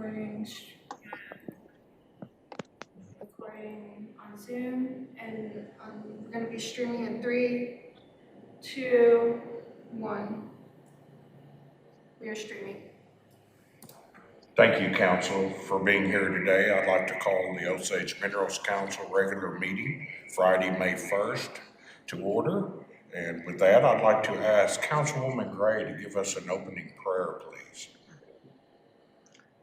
recording on Zoom, and we're going to be streaming in 3, 2, 1. We are streaming. Thank you, Council, for being here today. I'd like to call the Osage Minerals Council regular meeting, Friday, May 1st, to order. And with that, I'd like to ask Councilwoman Gray to give us an opening prayer, please.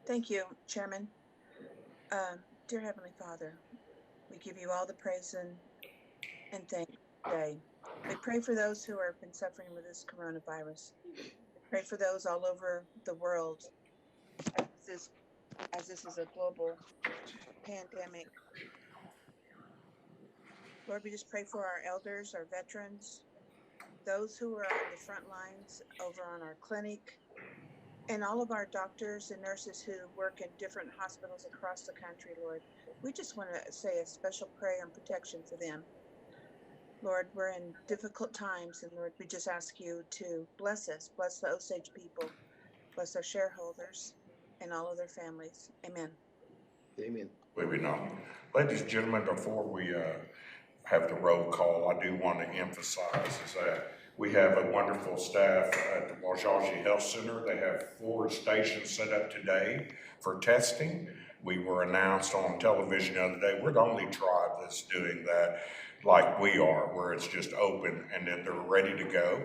Thank you, Chairman. Dear Heavenly Father, we give you all the praise and thanks today. We pray for those who have been suffering with this coronavirus. We pray for those all over the world as this is a global pandemic. Lord, we just pray for our elders, our veterans, those who are on the front lines over on our clinic, and all of our doctors and nurses who work in different hospitals across the country, Lord. We just want to say a special prayer and protection for them. Lord, we're in difficult times, and Lord, we just ask you to bless us, bless the Osage people, bless our shareholders, and all of their families. Amen. Amen. Maybe not. Ladies and gentlemen, before we have the roll call, I do want to emphasize is that we have a wonderful staff at the Osage Health Center. They have 4 stations set up today for testing. We were announced on television the other day. We're the only tribe that's doing that like we are, where it's just open and that they're ready to go.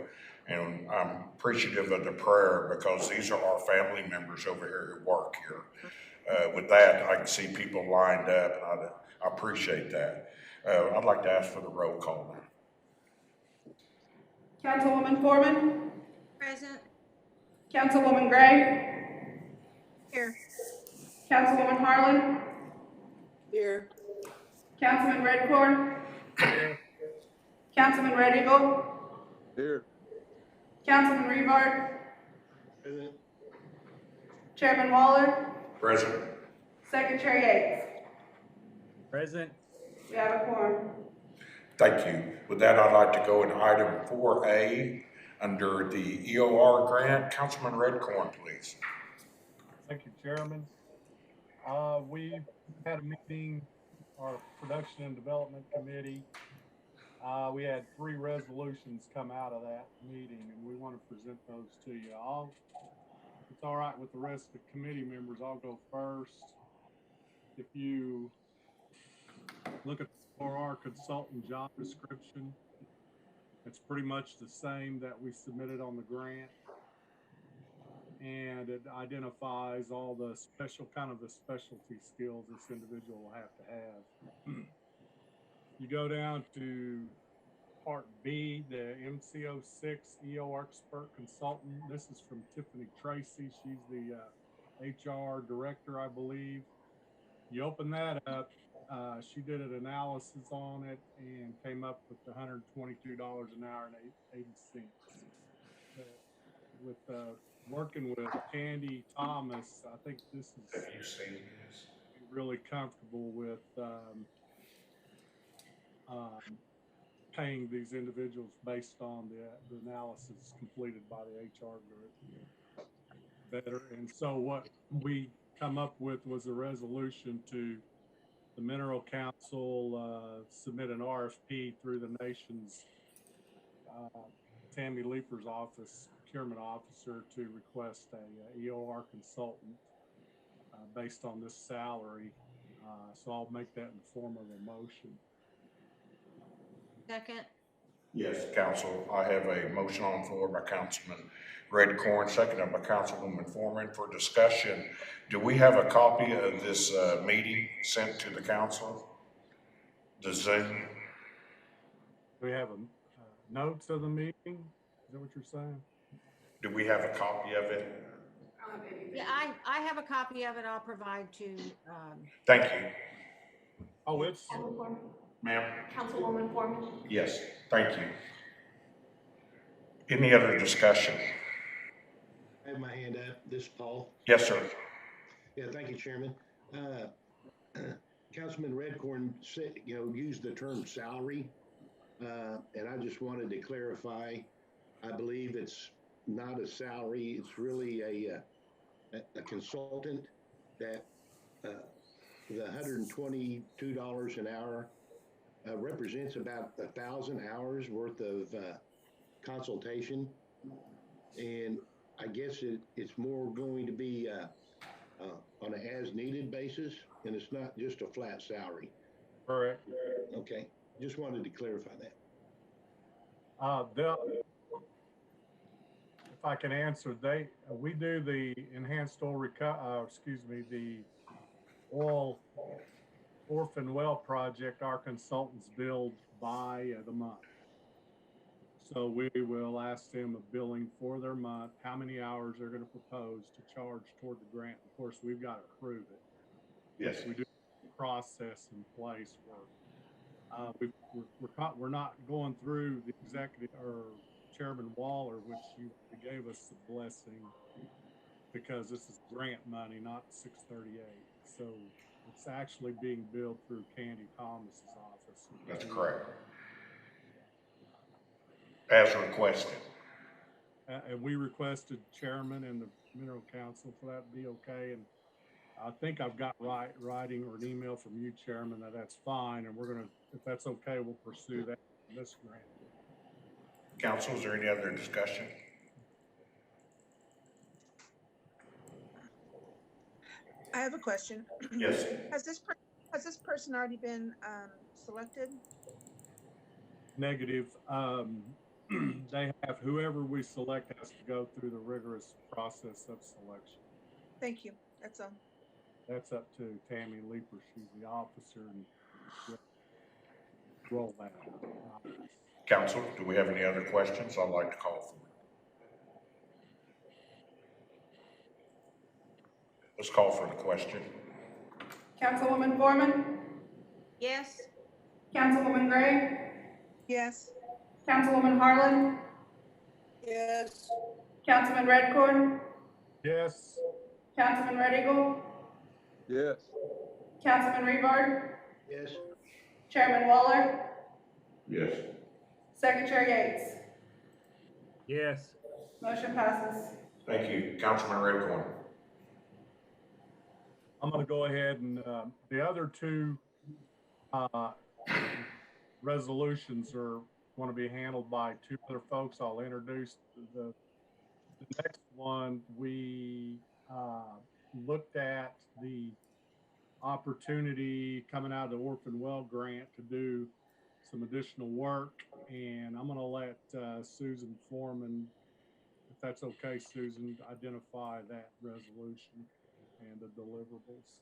And I'm appreciative of the prayer because these are our family members over here who work here. With that, I can see people lined up, and I appreciate that. I'd like to ask for the roll call now. Councilwoman Foreman? Present. Councilwoman Gray? Here. Councilwoman Harlan? Here. Councilman Redcorn? Here. Councilman Red Eagle? Here. Councilman Revard? Present. Chairman Waller? Present. Secretary Yates? Present. We have a quorum. Thank you. With that, I'd like to go in item 4A under the EOR grant. Councilman Redcorn, please. Thank you, Chairman. We had a meeting, our Production and Development Committee. We had 3 resolutions come out of that meeting, and we want to present those to you. It's all right with the rest of the committee members. I'll go first. If you look at for our consultant job description, it's pretty much the same that we submitted on the grant, and it identifies all the the specialty skills this individual will have to have. You go down to Part B, the MCO6 EO Expert Consultant. This is from Tiffany Tracy. She's the HR director, I believe. You open that up, she did an analysis on it and came up with $122 an hour and 80 cents. With working with Candy Thomas, I think this is Have you seen this? really comfortable with paying these individuals based on the analysis completed by the HR group better. And so what we come up with was a resolution to the Mineral Council submit an RFP through the nation's Tammy Leeper's office, procurement officer, to request a EOR consultant based on this salary. So I'll make that in the form of a motion. Second. Yes, Council. I have a motion on the floor by Councilman Redcorn, seconded by Councilwoman Foreman for discussion. Do we have a copy of this meeting sent to the council? The Zoom? We have notes of the meeting. Is that what you're saying? Do we have a copy of it? Yeah, I have a copy of it. I'll provide to. Thank you. Oh, it's. Ma'am? Councilwoman Foreman? Yes, thank you. Any other discussion? I have my hand up. This is Paul. Yes, sir. Yeah, thank you, Chairman. Councilman Redcorn said, used the term salary, and I just wanted to clarify. I believe it's not a salary. It's really a consultant that the $122 an hour represents about 1,000 hours worth of consultation. And I guess it's more going to be on an as-needed basis, and it's not just a flat salary. Correct. Okay, just wanted to clarify that. If I can answer, we do the enhanced oil the oil orphan well project. Our consultants billed by the month. So we will ask them a billing for their month, how many hours they're going to propose to charge toward the grant. Of course, we've got to approve it. Yes. We do a process in place where we're not going through the executive or Chairman Waller, which you gave us the blessing, because this is grant money, not 638. So it's actually being billed through Candy Thomas's office. That's correct. As requested. And we requested chairman and the mineral council for that to be okay. And I think I've got writing or an email from you, chairman, that's fine. And we're going to, if that's okay, we'll pursue that in this grant. Council, is there any other discussion? I have a question. Yes. Has this person already been selected? Negative. They have, whoever we select has to go through the rigorous process of selection. Thank you. That's all. That's up to Tammy Leeper. She's the officer, and roll that out. Council, do we have any other questions? I'd like to call for it. Let's call for the question. Councilwoman Foreman, Yes. Councilwoman Gray, Yes. Councilwoman Harlan, Yes. Councilman Redcorn, Yes. Councilman Red Eagle, Yes. Councilman Rebar, Yes. Chairman Waller, Yes. Secretary Yates. Yes. Motion passes. Thank you. Councilman Redcorn. I'm going to go ahead and the other two resolutions are going to be handled by two other folks. I'll introduce the next one. We looked at the opportunity coming out of the Orphan Well grant to do some additional work, and I'm going to let Susan Foreman, if that's okay, Susan, identify that resolution and the deliverables.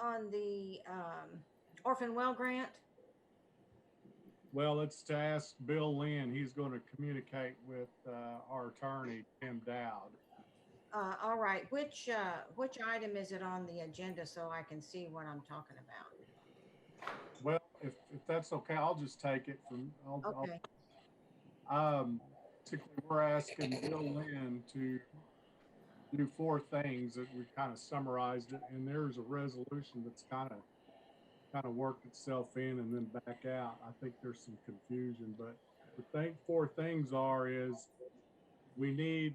On the orphan well grant. Well, it's to ask Bill Lynn. He's going to communicate with our attorney, Tim Dowd. All right. Which item is it on the agenda so I can see what I'm talking about? Well, if that's okay, I'll just take it from. Okay. Basically, we're asking Bill Lynn to do four things that we kind of summarized it, and there's a resolution that's kind of worked itself in and then back out. I think there's some confusion, but the four things is we'd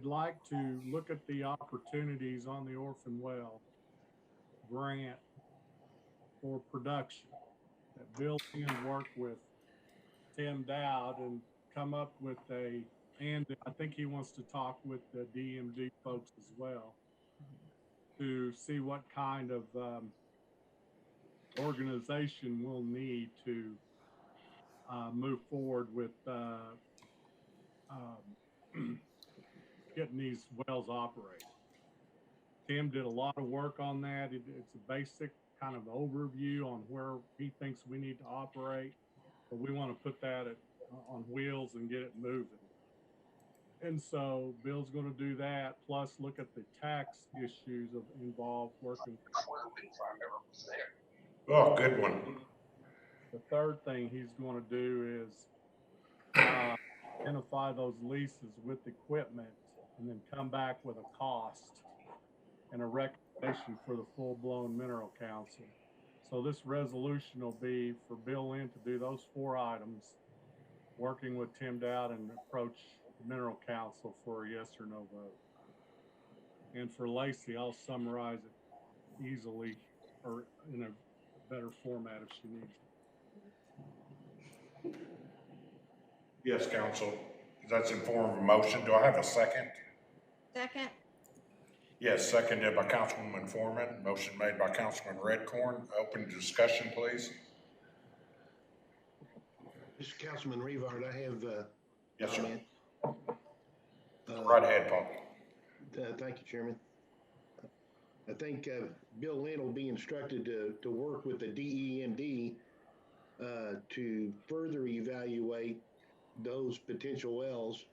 like to look at the opportunities on the Orphan Well grant for production, that Bill Lynn worked with Tim Dowd and come up with and I think he wants to talk with the DMD folks as well to see what kind of organization we'll need to move forward with getting these wells operated. Tim did a lot of work on that. It's a basic kind of overview on where he thinks we need to operate, but we want to put that on wheels and get it moving. And so Bill's going to do that, plus look at the tax issues involved working. Oh, good one. The third thing he's going to do is identify those leases with equipment and then come back with a cost and a recommendation for the full-blown mineral council. So this resolution will be for Bill Lynn to do those four items, working with Tim Dowd, and approach the mineral council for a yes or no vote. And for Lacey, I'll summarize it easily or in a better format if she needs. Yes, council, that's in form of a motion. Do I have a second? Second, Yes, seconded by Councilwoman Foreman. Motion made by Councilman Redcorn. Open discussion, please. This is Councilman Revard. I have Yes, sir. comment. Right ahead, Paul. Thank you, Chairman. I think Bill Lynn will be instructed to work with the DEMD to further evaluate those potential wells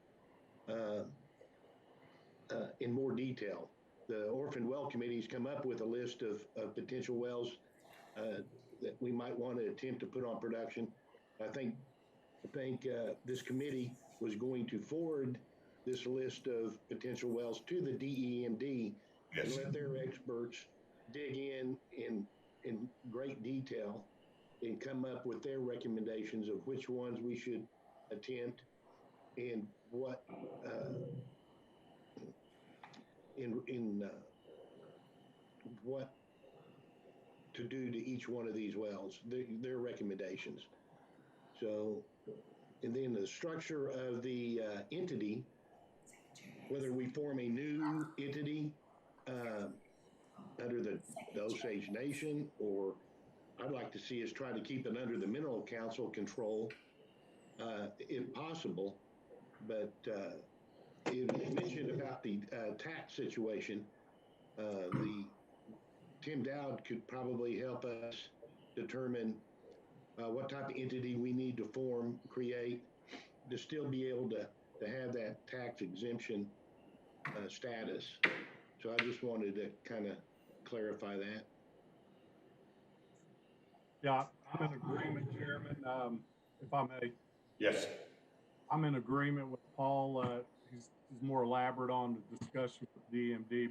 in more detail. The Orphan Well Committee's come up with a list of potential wells that we might want to attempt to put on production. I think this committee was going to forward this list of potential wells to the DEMD and Yes. let their experts dig in great detail and come up with their recommendations of which ones we should attempt and what what to do to each one of these wells, their recommendations. So, and then the structure of the entity, whether we form a new entity under the Osage Nation, or I'd like to see us try to keep it under the Mineral Council control, if possible. But you mentioned about the tax situation. The Tim Dowd could probably help us determine what type of entity we need to form, create, to still be able to have that tax exemption status. So I just wanted to kind of clarify that. Yeah, I'm in agreement, Chairman. If I may, Yes. I'm in agreement with Paul. He's more elaborate on the discussion with DMD.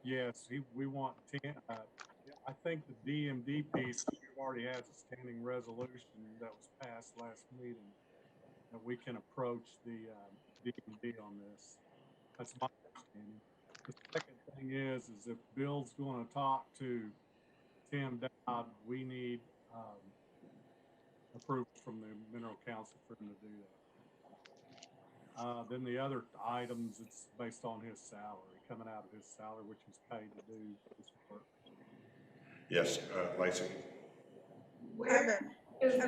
Yes, we want 10. I think the DMD piece, we've already has a standing resolution that was passed last meeting that we can approach the DMD on this. That's my understanding. The second thing is if Bill's going to talk to Tim Dowd, we need approval from the Mineral Council for him to do that. Then the other items, it's based on his salary, coming out of his salary, which he's paid to do this work. Yes, Lacey. Where is,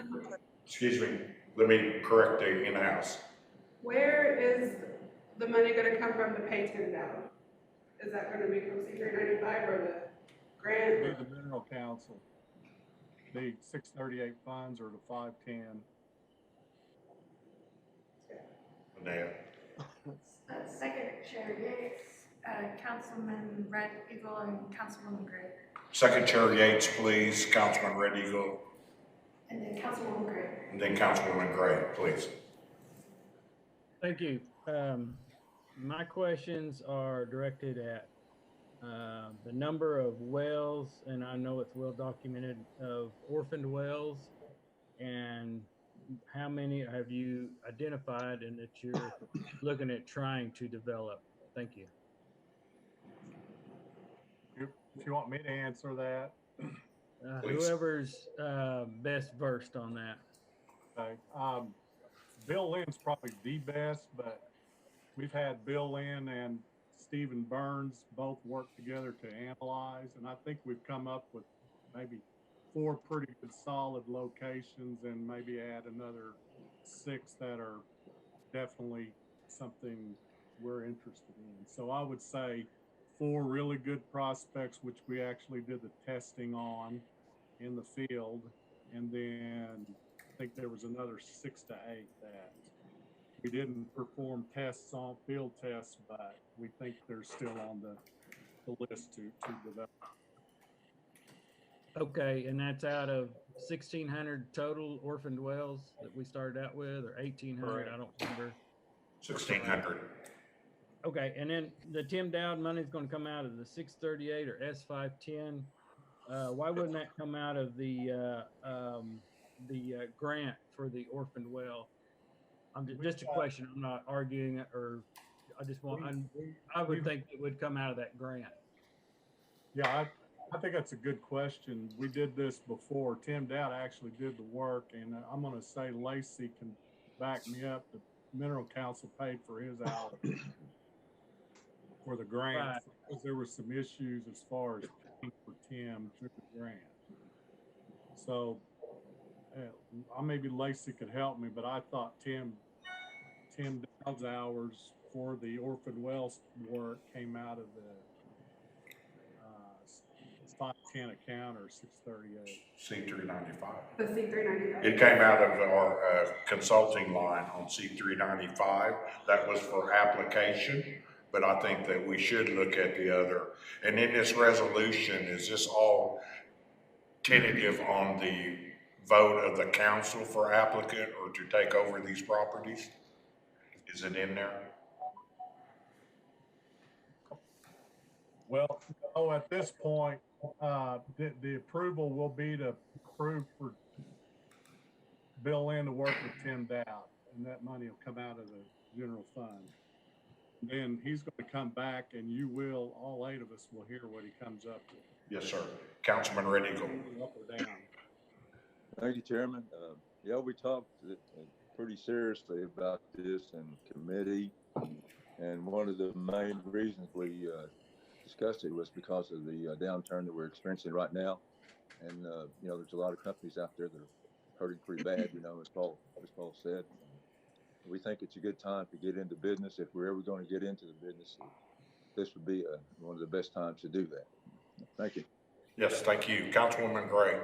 Excuse me. Let me correct the in-house. where is the money gonna come from to pay Tim Dowd? Is that gonna be from C395 or the grant? Be the Mineral Council, the 638 funds or the 510. Linnea. Second Chair Yates, Councilman Red Eagle, and Councilwoman Gray. Second Chair Yates, please. Councilman Red Eagle. And then Councilwoman Gray. And then Councilwoman Gray, please. Thank you. My questions are directed at the number of wells, and I know it's well documented, of orphaned wells, and how many have you identified and that you're looking at trying to develop? Thank you. If you want me to answer that. Whoever's best versed on that. Okay. Bill Lynn's probably the best, but we've had Bill Lynn and Stephen Burns both work together to analyze, and I think we've come up with maybe 4 pretty good solid locations and maybe add another 6 that are definitely something we're interested in. So I would say 4 really good prospects, which we actually did the testing on in the field. And then I think there was another 6 to 8 that we didn't perform tests on, field tests, but we think they're still on the list to develop. Okay, and that's out of 1,600 total orphaned wells that we started out with, or 1,800, I don't remember. 1,600. Okay, and then the Tim Dowd money is going to come out of the 638 or S510. Why wouldn't that come out of the grant for the orphaned well? Just a question. I'm not arguing or I just want, I would think it would come out of that grant. Yeah, I think that's a good question. We did this before. Tim Dowd actually did the work, and I'm going to say Lacey can back me up. The Mineral Council paid for his hours for the grant Right. because there were some issues as far as paying for Tim through the grant. So maybe Lacey could help me, but I thought Tim Dowd's hours for the orphan wells work came out of the 510 account or 638. C395. The C395. It came out of our consulting line on C395. That was for application, but I think that we should look at the other. And in this resolution, is this all tentative on the vote of the council for applicant or to take over these properties? Is it in there? Well, no, at this point, the approval will be to approve for Bill Lynn to work with Tim Dowd, and that money will come out of the general fund. Then he's going to come back, and all 8 of us will hear what he comes up with. Yes, sir. Councilman Red Eagle. Up or down. Thank you, Chairman. Yeah, we talked pretty seriously about this in committee, and one of the main reasons we discussed it was because of the downturn that we're experiencing right now. And there's a lot of companies out there that are hurting pretty bad, as Paul said. We think it's a good time to get into business. If we're ever going to get into the business, this would be one of the best times to do that. Thank you. Yes, thank you. Councilwoman Gray.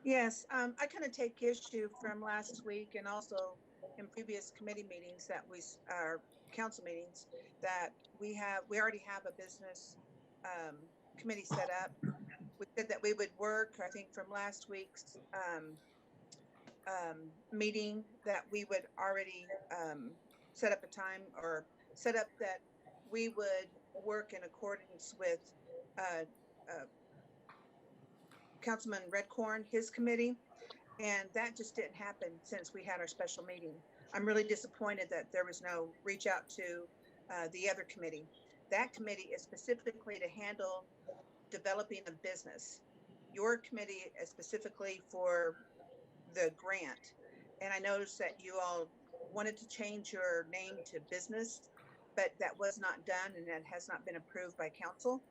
Yes, I kind of take issue from last week and also in previous committee meetings our council meetings, that we already have a business committee set up. We said that we would work, I think from last week's meeting, that we would already set up a time or set up that we would work in accordance with Councilman Redcorn, his committee, and that just didn't happen since we had our special meeting. I'm really disappointed that there was no reach out to the other committee. That committee is specifically to handle developing a business. Your committee is specifically for the grant. And I noticed that you all wanted to change your name to business, but that was not done and that has not been approved by council.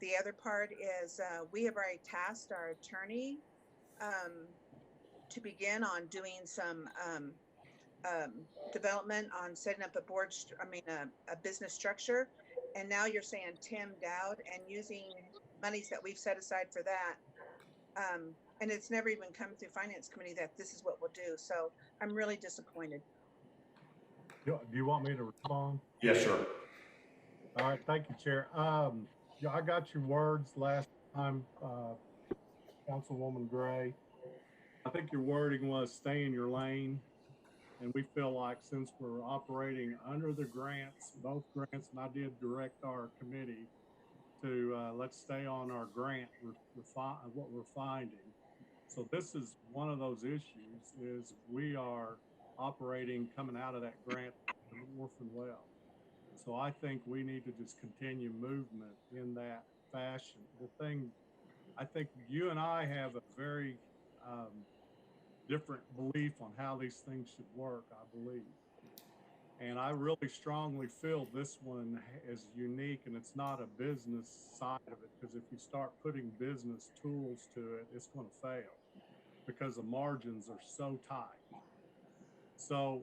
The other part is we have already tasked our attorney to begin on doing some development on setting up a business structure. And now you're saying Tim Dowd and using monies that we've set aside for that. And it's never even come through finance committee that this is what we'll do. So I'm really disappointed. Do you want me to respond? Yes, sir. All right, thank you, Chair. Yeah, I got your words last time, Councilwoman Gray. I think your wording was stay in your lane. And we feel like since we're operating under the grants, both grants, and I did direct our committee to let's stay on our grant, what we're finding. So this is one of those issues is we are operating coming out of that grant orphan well. So I think we need to just continue movement in that fashion. I think you and I have a very different belief on how these things should work, I believe. And I really strongly feel this one is unique and it's not a business side of it, because if you start putting business tools to it, it's going to fail because the margins are so tight. So,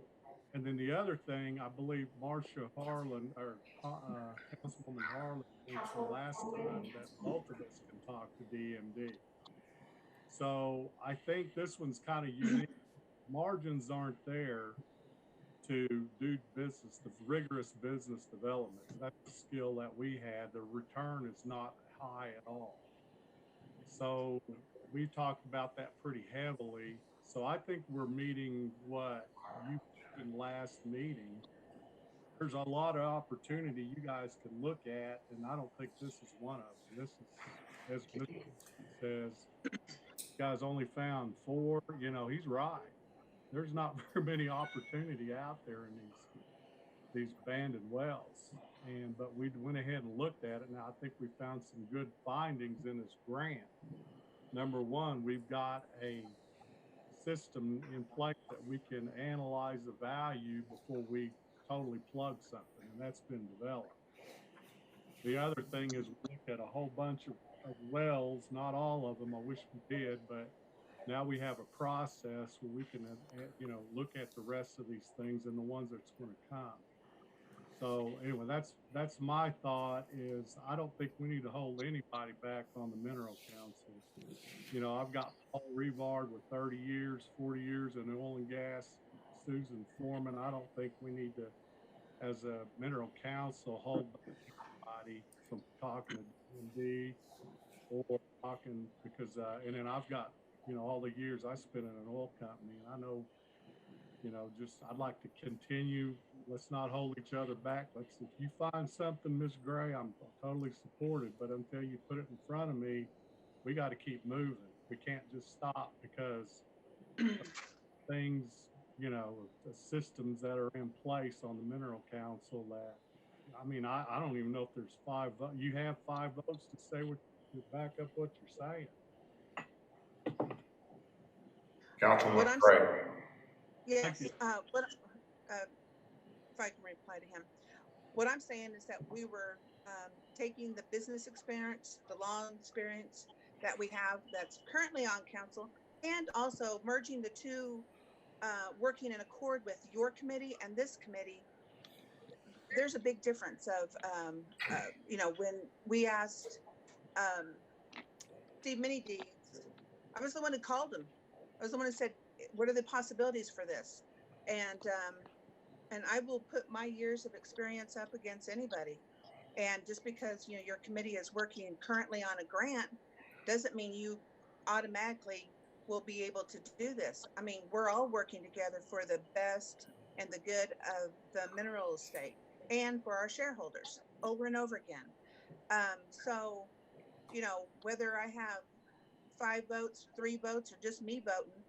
and then the other thing, I believe Marcia Harlan or Councilwoman Harlan mentioned last time that both of us can talk to DMD. So I think this one's kind of unique. Margins aren't there to do business, the rigorous business development. That's the skill that we had. The return is not high at all. So we talked about that pretty heavily. So I think we're meeting what you in last meeting. There's a lot of opportunity you guys can look at, and I don't think this is one of them. This is, as Mr. says, you guys only found 4. He's right. There's not very many opportunity out there in these abandoned wells. But we went ahead and looked at it. Now I think we found some good findings in this grant. Number one, we've got a system in place that we can analyze the value before we totally plug something, and that's been developed. The other thing is we looked at a whole bunch of wells, not all of them, I wish we did, but now we have a process where we can, look at the rest of these things and the ones that's going to come. So anyway, that's my thought is I don't think we need to hold anybody back on the Mineral Council. I've got Paul Revard with 30 years, 40 years in oil and gas, Susan Foreman. I don't think we need to, as a Mineral Council, hold back anybody from talking to DMD or talking because, and then I've got, all the years I spent in an oil company, and I know, I'd like to continue. Let's not hold each other back. If you find something, Ms. Gray, I'm totally supportive, but until you put it in front of me, we got to keep moving. We can't just stop because things, the systems that are in place on the Mineral Council that, I don't even know if there's 5 votes. You have 5 votes to say to back up what you're saying. Councilman Gray. Yes, if I can reply to him. What I'm saying is that we were taking the business experience, the law experience that we have that's currently on council, and also merging the two, working in accord with your committee and this committee. There's a big difference of, when we asked Steve Minideeds, I was the one who called him. I was the one who said, what are the possibilities for this? And I will put my years of experience up against anybody. And just because, your committee is working currently on a grant doesn't mean you automatically will be able to do this. We're all working together for the best and the good of the mineral estate and for our shareholders over and over again. So, whether I have 5 votes, 3 votes, or just me voting,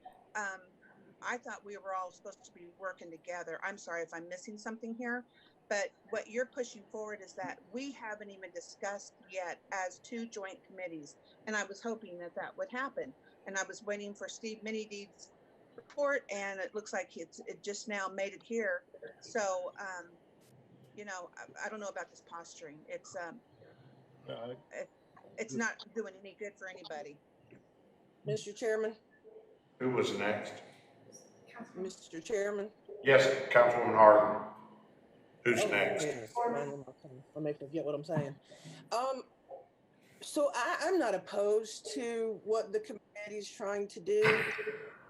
I thought we were all supposed to be working together. I'm sorry if I'm missing something here, but what you're pushing forward is that we haven't even discussed yet as 2 joint committees. And I was hoping that that would happen. And I was waiting for Steve Minideeds' report, and it looks like it just now made it here. So, I don't know about this posturing. It's not doing any good for anybody. Mr. Chairman, Who was next? Mr. Chairman. Yes, Councilwoman Harden. Who's Oh, next? goodness. I may forget what I'm saying. So I'm not opposed to what the committee's trying to do.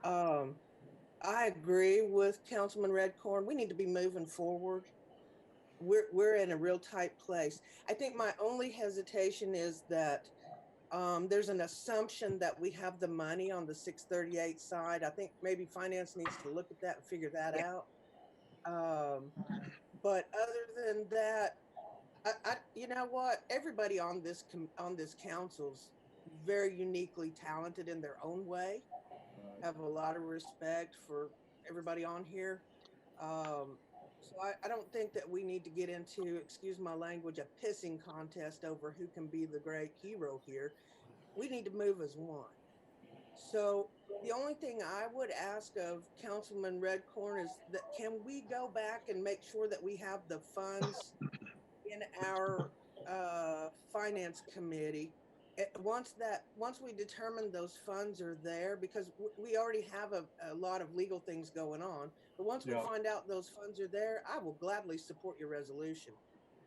I agree with Councilman Redcorn. We need to be moving forward. We're in a real tight place. I think my only hesitation is that there's an assumption that we have the money on the 638 side. I think maybe finance needs to look at that and figure that out. But other than that, you know what? Everybody on this council's very uniquely talented in their own way. Have a lot of respect for everybody on here. So I don't think that we need to get into, excuse my language, a pissing contest over who can be the great hero here. We need to move as one. So the only thing I would ask of Councilman Redcorn is that can we go back and make sure that we have the funds in our finance committee once we determine those funds are there, because we already have a lot of legal things going on, but once we find out those funds are there, I will gladly support your resolution,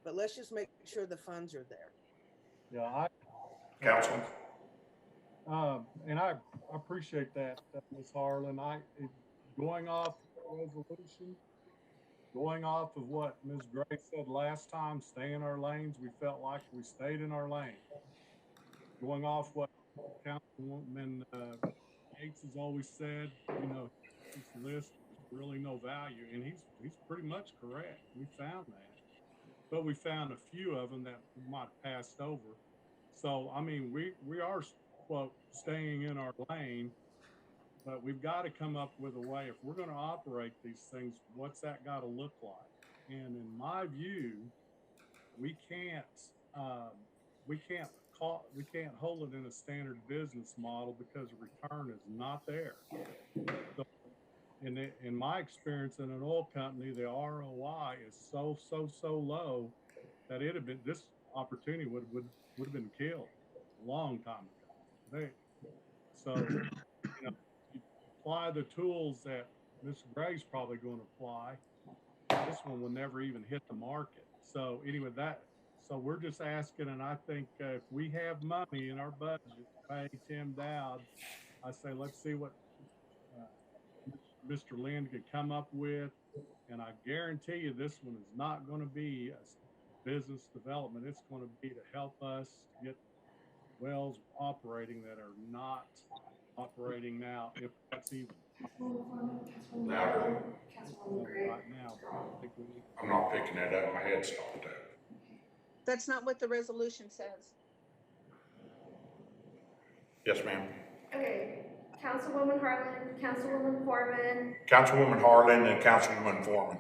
but let's just make sure the funds are there. Council. And I appreciate that, Ms. Harlan. Going off the resolution, going off of what Ms. Gray said last time, stay in our lanes, we felt like we stayed in our lane. Going off what Councilman Yates has always said, this list, there's really no value, and he's pretty much correct. We found that, but we found a few of them that we might have passed over. So we are, quote, staying in our lane, but we've got to come up with a way. If we're going to operate these things, what's that got to look like? And in my view, we can't, we can't hold it in a standard business model because the return is not there. So in my experience in an oil company, the ROI is so low that this opportunity would have been killed a long time ago. So, you apply the tools that Mr. Gray's probably going to apply. This one will never even hit the market. So anyway, so we're just asking, and I think if we have money in our budget to pay Tim Dowd, I say let's see what Mr. Lynn could come up with, and I guarantee you this one is not going to be a business development. It's going to be to help us get wells operating that are not operating now, if that's even Louder. right now. I think we need I'm not picking it up. My head stopped up. That's not what the resolution says. Yes, ma'am. Okay, Councilwoman Harlan, Councilwoman Foreman, Councilwoman Harlan and Councilwoman Foreman.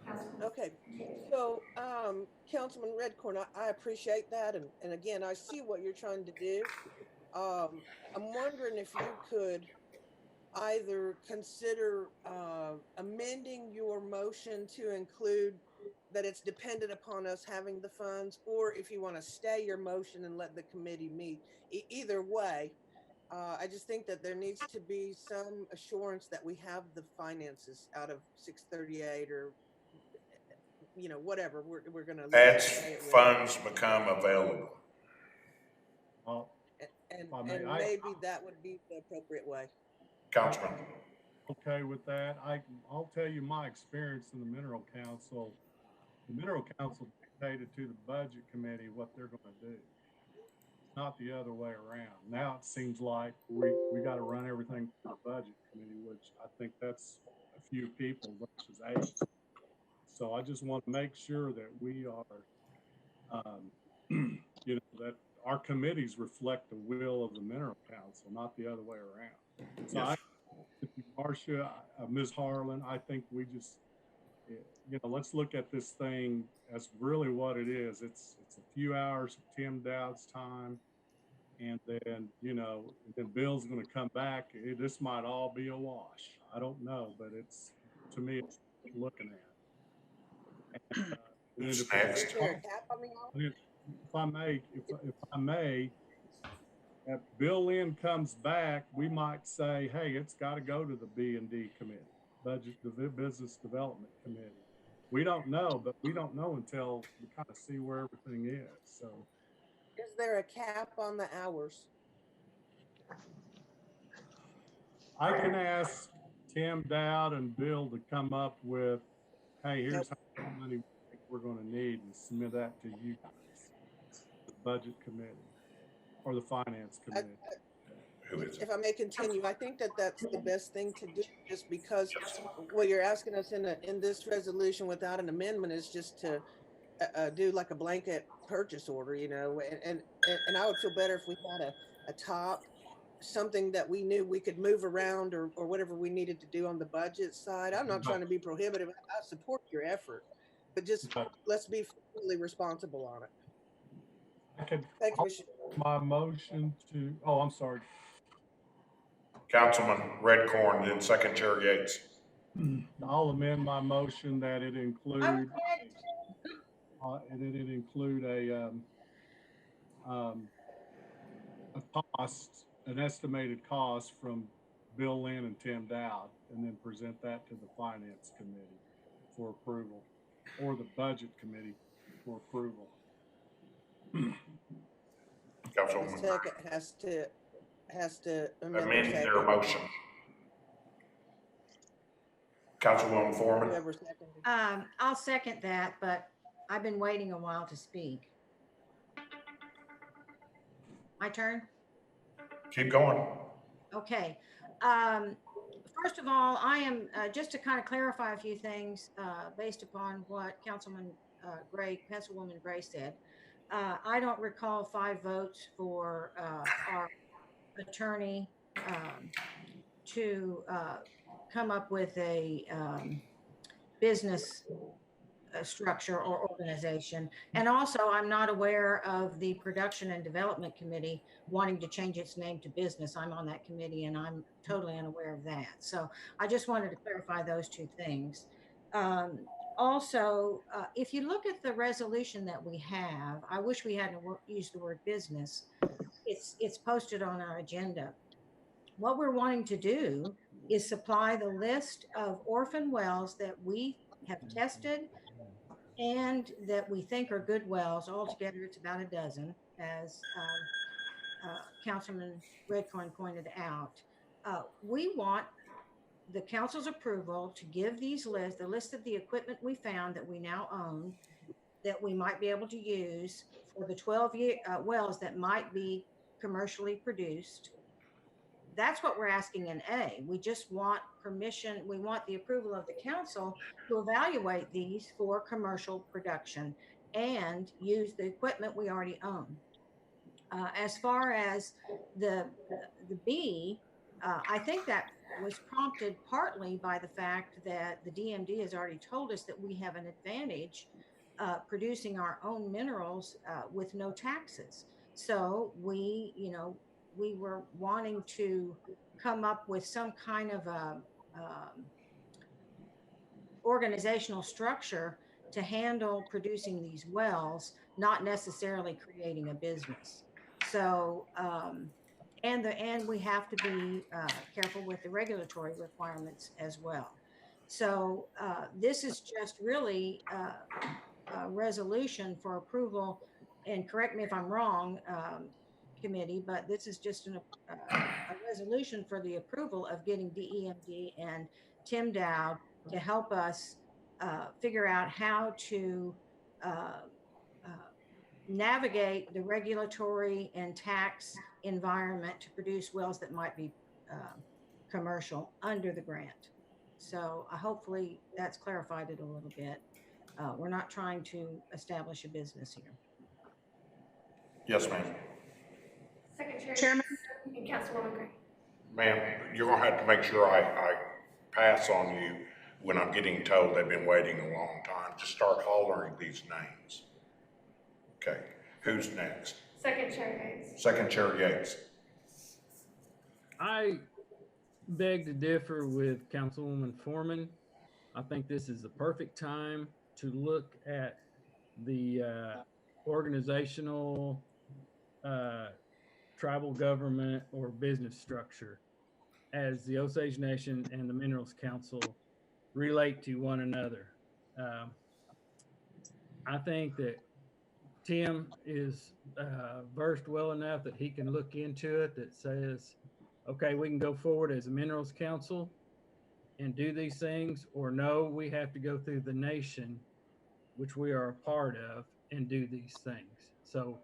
Councilwoman. Okay, so, Councilman Redcorn, I appreciate that, and again, I see what you're trying to do. I'm wondering if you could either consider, amending your motion to include that it's dependent upon us having the funds, or if you want to stay your motion and let the committee meet. Either way, I just think that there needs to be some assurance that we have the finances out of 638 or, whatever we're going to. As funds become available. And may maybe that would be the appropriate way. Councilman. Okay with that. I'll tell you my experience in the Mineral Council. The Mineral Council dictated to the Budget Committee what they're going to do. It's not the other way around. Now it seems like we got to run everything through the Budget Committee, which I think that's a few people versus 8. So I just want to make sure that we are, that our committees reflect the will of the Mineral Council, not the other way around. So Yes. Marcia, Ms. Harlan, I think we just, let's look at this thing as really what it is. It's a few hours of Tim Dowd's time, and then, then Bill's going to come back. This might all be a wash. I don't know, but to me, it's looking at. And, Who's if next? Is there a cap on the hour? If I may, if Bill Lynn comes back, we might say, hey, it's got to go to the B&D committee, the Business Development Committee. We don't know, but we don't know until we kind of see where everything is. So, is there a cap on the hours? I can ask Tim Dowd and Bill to come up with, hey, here's how much money we're going to need, and submit that to you guys, the Budget Committee or the Finance Committee. If I may continue, I think that that's the best thing to do, just because what you're asking us in this resolution without an amendment is just to do like a blanket purchase order, and I would feel better if we had a top, something that we knew we could move around or whatever we needed to do on the budget side. I'm not trying to be prohibitive. I support your effort, but just let's be fully responsible on it. Thank you, Mr. My motion to, I'm sorry. Councilman Redcorn, then second Chair Yates. I'll amend my motion that it include a cost, an estimated cost from Bill Lynn and Tim Dowd, and then present that to the Finance Committee for approval, or the Budget Committee for approval. Councilwoman Second has to amend their motion. Councilwoman Foreman. Whoever seconded. I'll second that, but I've been waiting a while to speak. My turn? Keep going. Okay. First of all, I am, just to kind of clarify a few things, based upon what Councilwoman Gray said. I don't recall 5 votes for our attorney to come up with a business structure or organization. And also, I'm not aware of the Production and Development Committee wanting to change its name to business. I'm on that committee and I'm totally unaware of that. So I just wanted to clarify those two things. Also, if you look at the resolution that we have, I wish we hadn't used the word business. It's posted on our agenda. What we're wanting to do is supply the list of orphan wells that we have tested and that we think are good wells. Altogether, it's about a dozen, as Councilman Redcorn pointed out. We want the council's approval to give these lists, the list of the equipment we found that we now own, that we might be able to use for the 12 wells that might be commercially produced. That's what we're asking in A. We just want permission. We want the approval of the council to evaluate these for commercial production and use the equipment we already own. As far as the B, I think that was prompted partly by the fact that the DMD has already told us that we have an advantage producing our own minerals with no taxes. So we were wanting to come up with some kind of a organizational structure to handle producing these wells, not necessarily creating a business. So, and we have to be careful with the regulatory requirements as well. So this is just really a resolution for approval, and correct me if I'm wrong, committee, but this is just a resolution for the approval of getting DEMD and Tim Dowd to help us figure out how to navigate the regulatory and tax environment to produce wells that might be commercial under the grant. So hopefully that's clarified it a little bit. We're not trying to establish a business here. Yes, ma'am. Second Chairman? and Councilwoman Gray. Ma'am, you're gonna have to make sure I pass on you when I'm getting told they've been waiting a long time. Just start hollering these names. Okay, who's next? Second Chair Gates. Second Chair Yates. I beg to differ with Councilwoman Foreman. I think this is the perfect time to look at the organizational tribal government or business structure as the Osage Nation and the Minerals Council relate to one another. I think that Tim is versed well enough that he can look into it that says, okay, we can go forward as a Minerals Council and do these things, or no, we have to go through the nation, which we are a part of, and do these things. So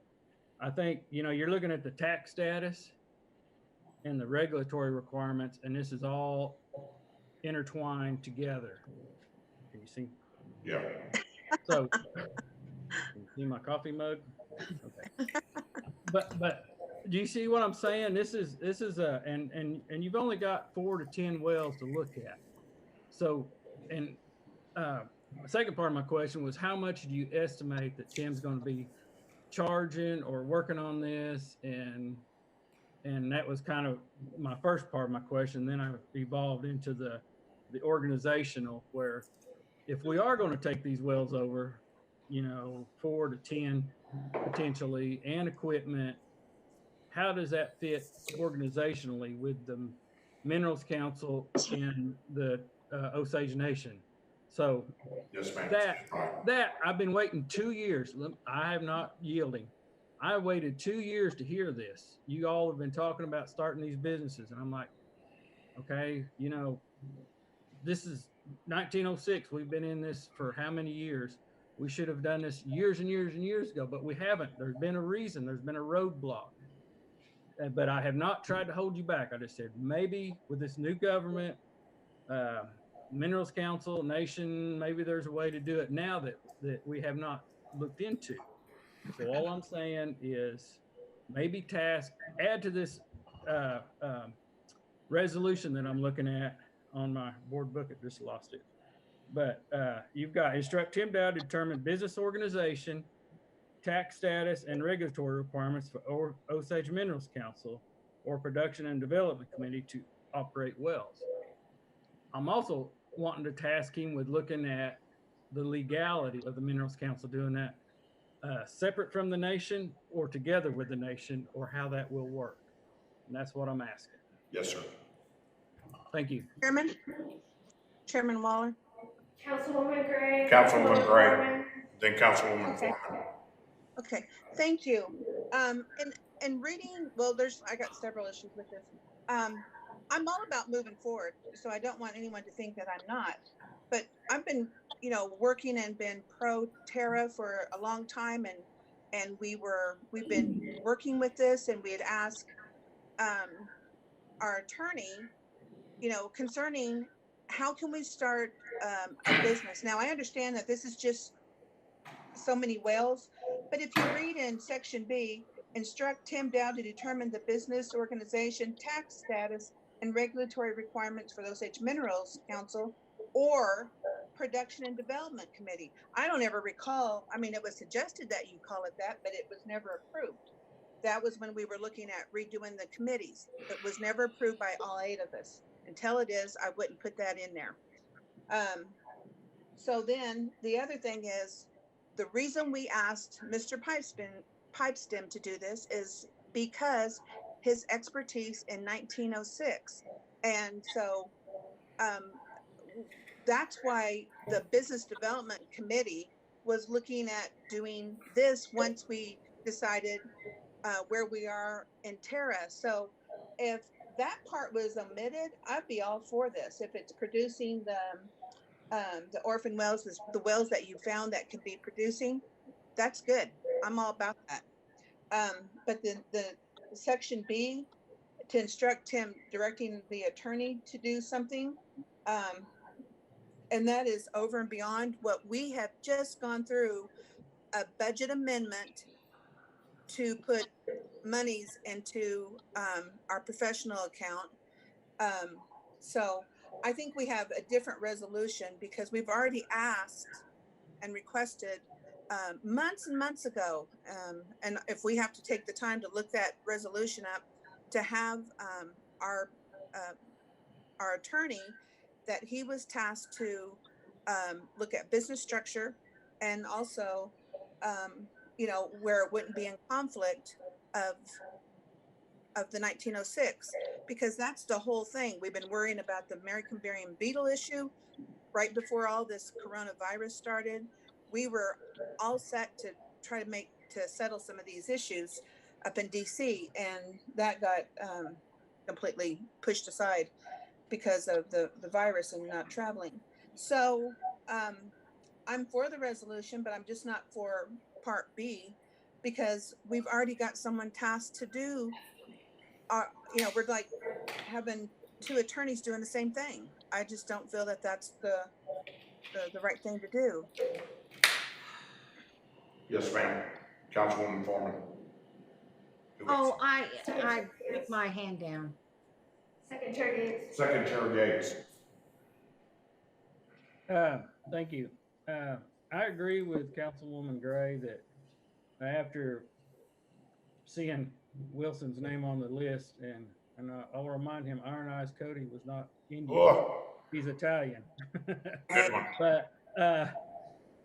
I think, you're looking at the tax status and the regulatory requirements, and this is all intertwined together. Can you see? Yeah. So, can you see my coffee mug? Okay. But do you see what I'm saying? This is and you've only got 4 to 10 wells to look at. So, and the second part of my question was, how much do you estimate that Tim's going to be charging or working on this? And that was kind of my first part of my question. Then I evolved into the organizational, where if we are going to take these wells over, 4 to 10 potentially, and equipment, how does that fit organizationally with the Minerals Council and the Osage Nation? So Yes, ma'am. that I've been waiting 2 years. I have not yielding. I waited 2 years to hear this. You all have been talking about starting these businesses, and I'm like, okay, this is 1906. We've been in this for how many years? We should have done this years and years and years ago, but we haven't. There's been a reason. There's been a roadblock. But I have not tried to hold you back. I just said, maybe with this new government, Minerals Council, Nation, maybe there's a way to do it now that we have not looked into. So all I'm saying is maybe add to this resolution that I'm looking at on my board book. I just lost it. but you've got instruct Tim Dow to determine business organization, tax status, and regulatory requirements for Osage Minerals Council or Production and Development Committee to operate wells. I'm also wanting to task him with looking at the legality of the Minerals Council doing that separate from the nation or together with the nation, or how that will work. And that's what I'm asking. Yes, sir. Thank you. Chairman Waller. Councilwoman Gray. Councilwoman Gray, Foreman. then Councilwoman Okay. Foreman. Okay, thank you. And reading, well, I got several issues with this. I'm all about moving forward, so I don't want anyone to think that I'm not. But I've been, working and been pro Terra for a long time, and we've been working with this, and we had asked our attorney, concerning how can we start a business. Now I understand that this is just so many wells, but if you read in section B, instruct Tim Dow to determine the business organization, tax status, and regulatory requirements for the Osage Minerals Council or Production and Development Committee. I don't ever recall, it was suggested that you call it that, but it was never approved. That was when we were looking at redoing the committees. It was never approved by all 8 of us. Until it is, I wouldn't put that in there. So then the other thing is, the reason we asked Mr. Pipestem to do this is because his expertise in 1906. And so that's why the Business Development Committee was looking at doing this once we decided where we are in Terra. So if that part was omitted, I'd be all for this. If it's producing the orphan wells, the wells that you found that can be producing, that's good. I'm all about that. But the section B, to instruct him, directing the attorney to do something, and that is over and beyond what we have just gone through, a budget amendment to put monies into our professional account. So I think we have a different resolution because we've already asked and requested months and months ago. And if we have to take the time to look that resolution up, to have our attorney, that he was tasked to look at business structure and also, where it wouldn't be in conflict of the 1906, because that's the whole thing. We've been worrying about the American Barium beetle issue right before all this coronavirus started. We were all set to try to settle some of these issues up in DC, and that got completely pushed aside because of the virus and not traveling. So I'm for the resolution, but I'm just not for part B, because we've already got someone tasked to do we're like having 2 attorneys doing the same thing. I just don't feel that that's the right thing to do. Yes, ma'am. Councilwoman Foreman. Oh, I put my hand down. Second Chair Gates. Second Chair Gates. Thank you. I agree with Councilwoman Gray that after seeing Wilson's name on the list, and I'll remind him, Iron Eyes Cody was not Indian. Oh. He's Italian. Good one. But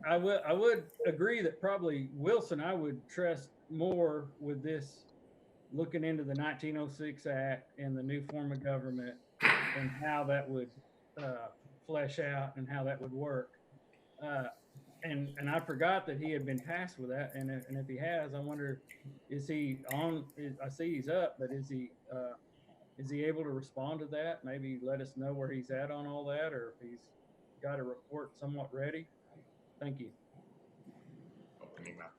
I would agree that probably Wilson, I would trust more with this, looking into the 1906 Act and the new form of government and how that would flesh out and how that would work. And I forgot that he had been tasked with that. And if he has, I wonder, is he on? I see he's up, but is he able to respond to that? Maybe let us know where he's at on all that, or if he's got a report somewhat ready. Thank you. Opening up.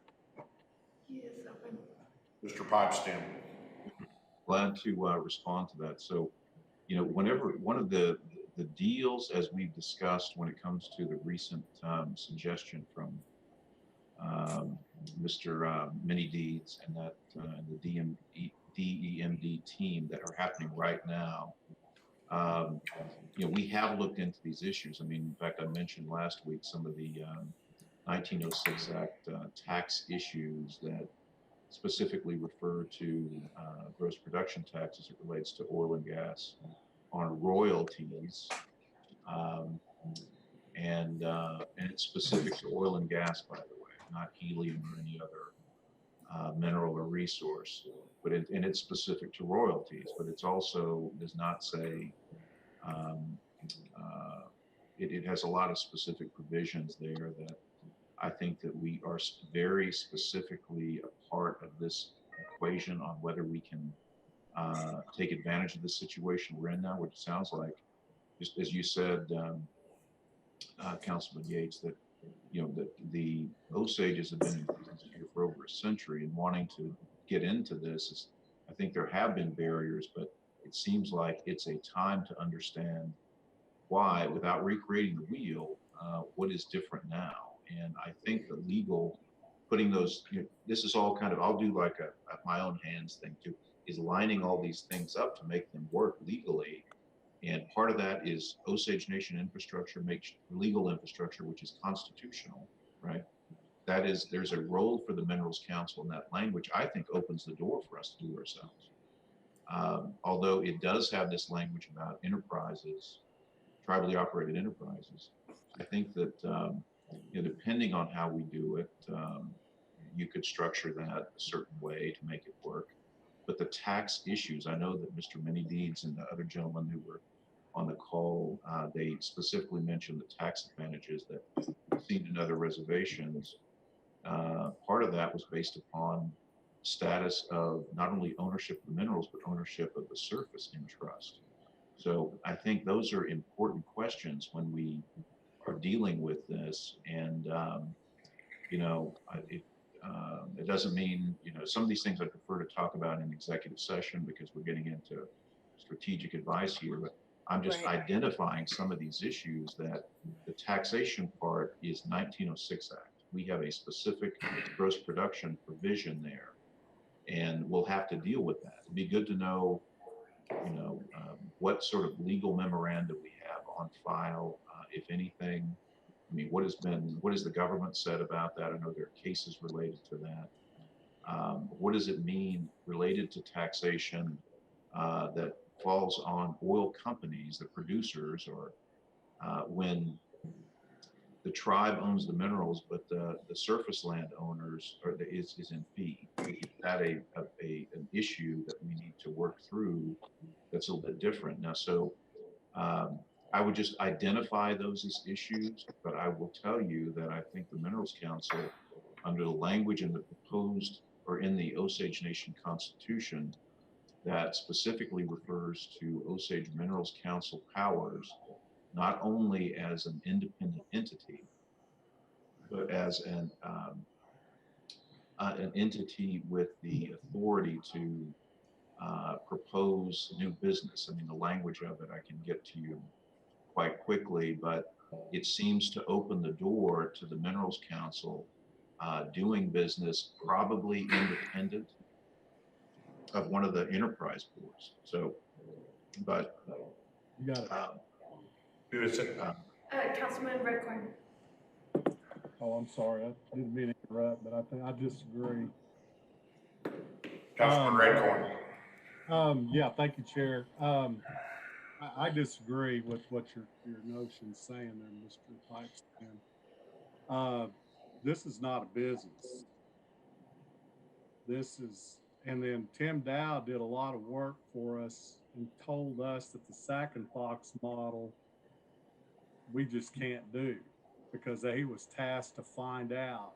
He is open. Mr. Pipestem. Glad to respond to that. So, whenever one of the deals, as we've discussed, when it comes to the recent suggestion from Mr. Mini Deeds and the DEMD team that are happening right now, You know, we have looked into these issues. I mean, in fact, I mentioned last week some of the 1906 Act tax issues that specifically refer to gross production tax as it relates to oil and gas on royalties. Um, and it's specific to oil and gas, by the way, not helium or any other mineral or resource. But and it's specific to royalties, but it's also does not say. Um, it has a lot of specific provisions there that I think that we are very specifically a part of this equation on whether we can take advantage of the situation we're in now, which sounds like, just as you said, Councilman Yates, that you know that the Osages have been in business here for over a century, and wanting to get into this is, I think there have been barriers, but it seems like it's a time to understand why, without recreating the wheel, what is different now. And I think the legal, putting those, you know, this is all kind of, I'll do like a my own hands thing too, is lining all these things up to make them work legally. And part of that is Osage Nation infrastructure makes legal infrastructure, which is constitutional, right? That is, there's a role for the Minerals Council in that language, I think opens the door for us to do ourselves. Although it does have this language about enterprises, tribally operated enterprises, I think that, you know, depending on how we do it, you could structure that a certain way to make it work. But the tax issues, I know that Mr. Many Deeds and the other gentlemen who were on the call, they specifically mentioned the tax advantages that we've seen in other reservations. Part of that was based upon status of not only ownership of the minerals, but ownership of the surface in trust. So I think those are important questions when we are dealing with this. And, you know, it doesn't mean, you know, some of these things I prefer to talk about in executive session because we're getting into strategic advice here, but I'm just identifying some of these issues that the taxation part is 1906 Act. We have a specific gross production provision there, and we'll have to deal with that. It'd be good to know, you know, what sort of legal memoranda we have on file, if anything. I mean, what has the government said about that? I know there are cases related to that. What does it mean related to taxation that falls on oil companies, the producers, or when the tribe owns the minerals, but the surface land owners is in fee? Is that an issue that we need to work through that's a little bit different now? So I would just identify those as issues, but I will tell you that I think the Minerals Council, under the language in the proposed or in the Osage Nation Constitution, that specifically refers to Osage Minerals Council powers, not only as an independent entity, but as an entity with the authority to propose new business. I mean, the language of it I can get to you quite quickly, but it seems to open the door to the Minerals Council doing business probably independent of one of the enterprise boards. So, but You got it. Who is it? Councilman Redcorn. Oh, I'm sorry. I didn't mean to interrupt, but I think I disagree. Councilman Redcorn. Yeah, thank you, Chair. I disagree with what your notion's saying there, Mr. Pipes. This is not a business. This is, and then Tim Dow did a lot of work for us and told us that the Sack and Fox model we just can't do, because he was tasked to find out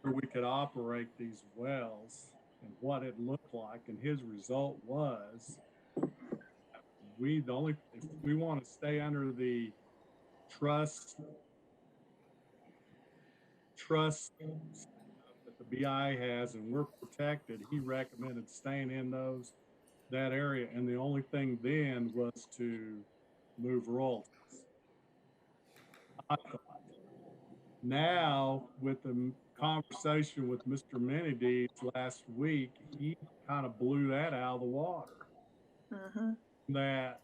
where we could operate these wells and what it looked like, and his result was if we want to stay under the trust that the BI has and we're protected, he recommended staying in that area, and the only thing then was to move royalties. Now, with the conversation with Mr. Menedees last week, he kind of blew that out of the water. that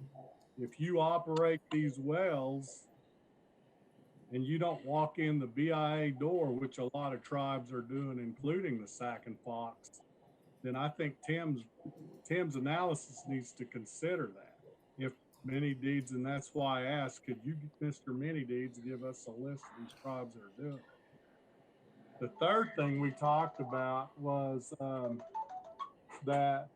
if you operate these wells and you don't walk in the BIA door, which a lot of tribes are doing, including the Sac and Fox, then I think Tim's analysis needs to consider that. If many deeds, and that's why I asked, could you, Mr. Many Deeds, give us a list of these tribes that are doing it? The third thing we talked about was that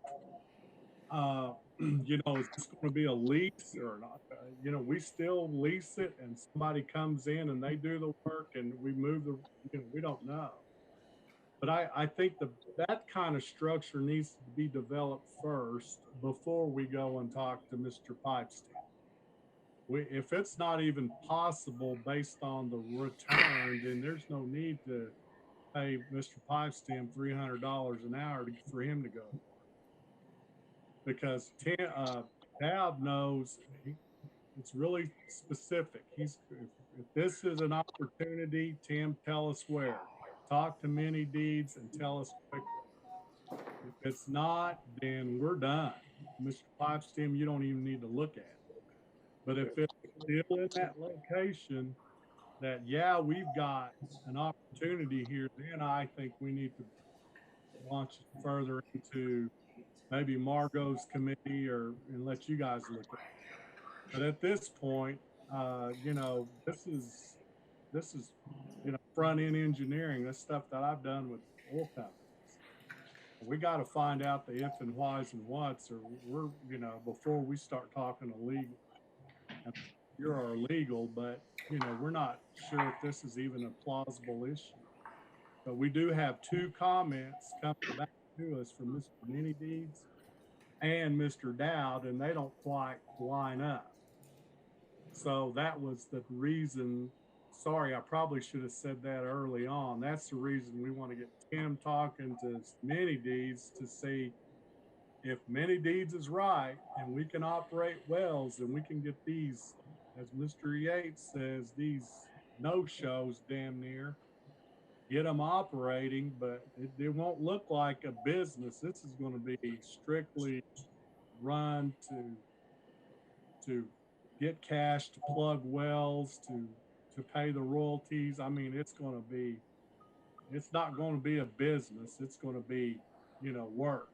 you know, is this going to be a lease or not? You know, we still lease it, and somebody comes in and they do the work, and we move the. You know, we don't know. But I think that kind of structure needs to be developed first before we go and talk to Mr. Pipestein. If it's not even possible based on the return, then there's no need to pay Mr. Pipestein $300 an hour for him to go to work. Because Tab knows it's really specific. If this is an opportunity, Tim, tell us where. Talk to Many Deeds and tell us quickly. If it's not, then we're done. Mr. Pipestein, you don't even need to look at it. But if it's still in that location, that, yeah, we've got an opportunity here, then I think we need to launch it further into maybe Margot's committee and let you guys look at it. But at this point, you know, this is, you know, front end engineering, this stuff that I've done with oil companies. We got to find out the if and whys and whats, or we're, you know, before we start talking illegal. And you're our legal, but, you know, we're not sure if this is even a plausible issue. But we do have two comments coming back to us from Mr. Many Deeds and Mr. Dowd, and they don't quite line up. So that was the reason. Sorry, I probably should have said that early on. That's the reason we want to get Tim talking to Many Deeds to see if Many Deeds is right and we can operate wells and we can get these, as Mr. Yates says, these no-shows damn near, get them operating, but it won't look like a business. This is going to be strictly run to get cash, to plug wells, to pay the royalties. I mean, it's not going to be a business. It's going to be, you know, work.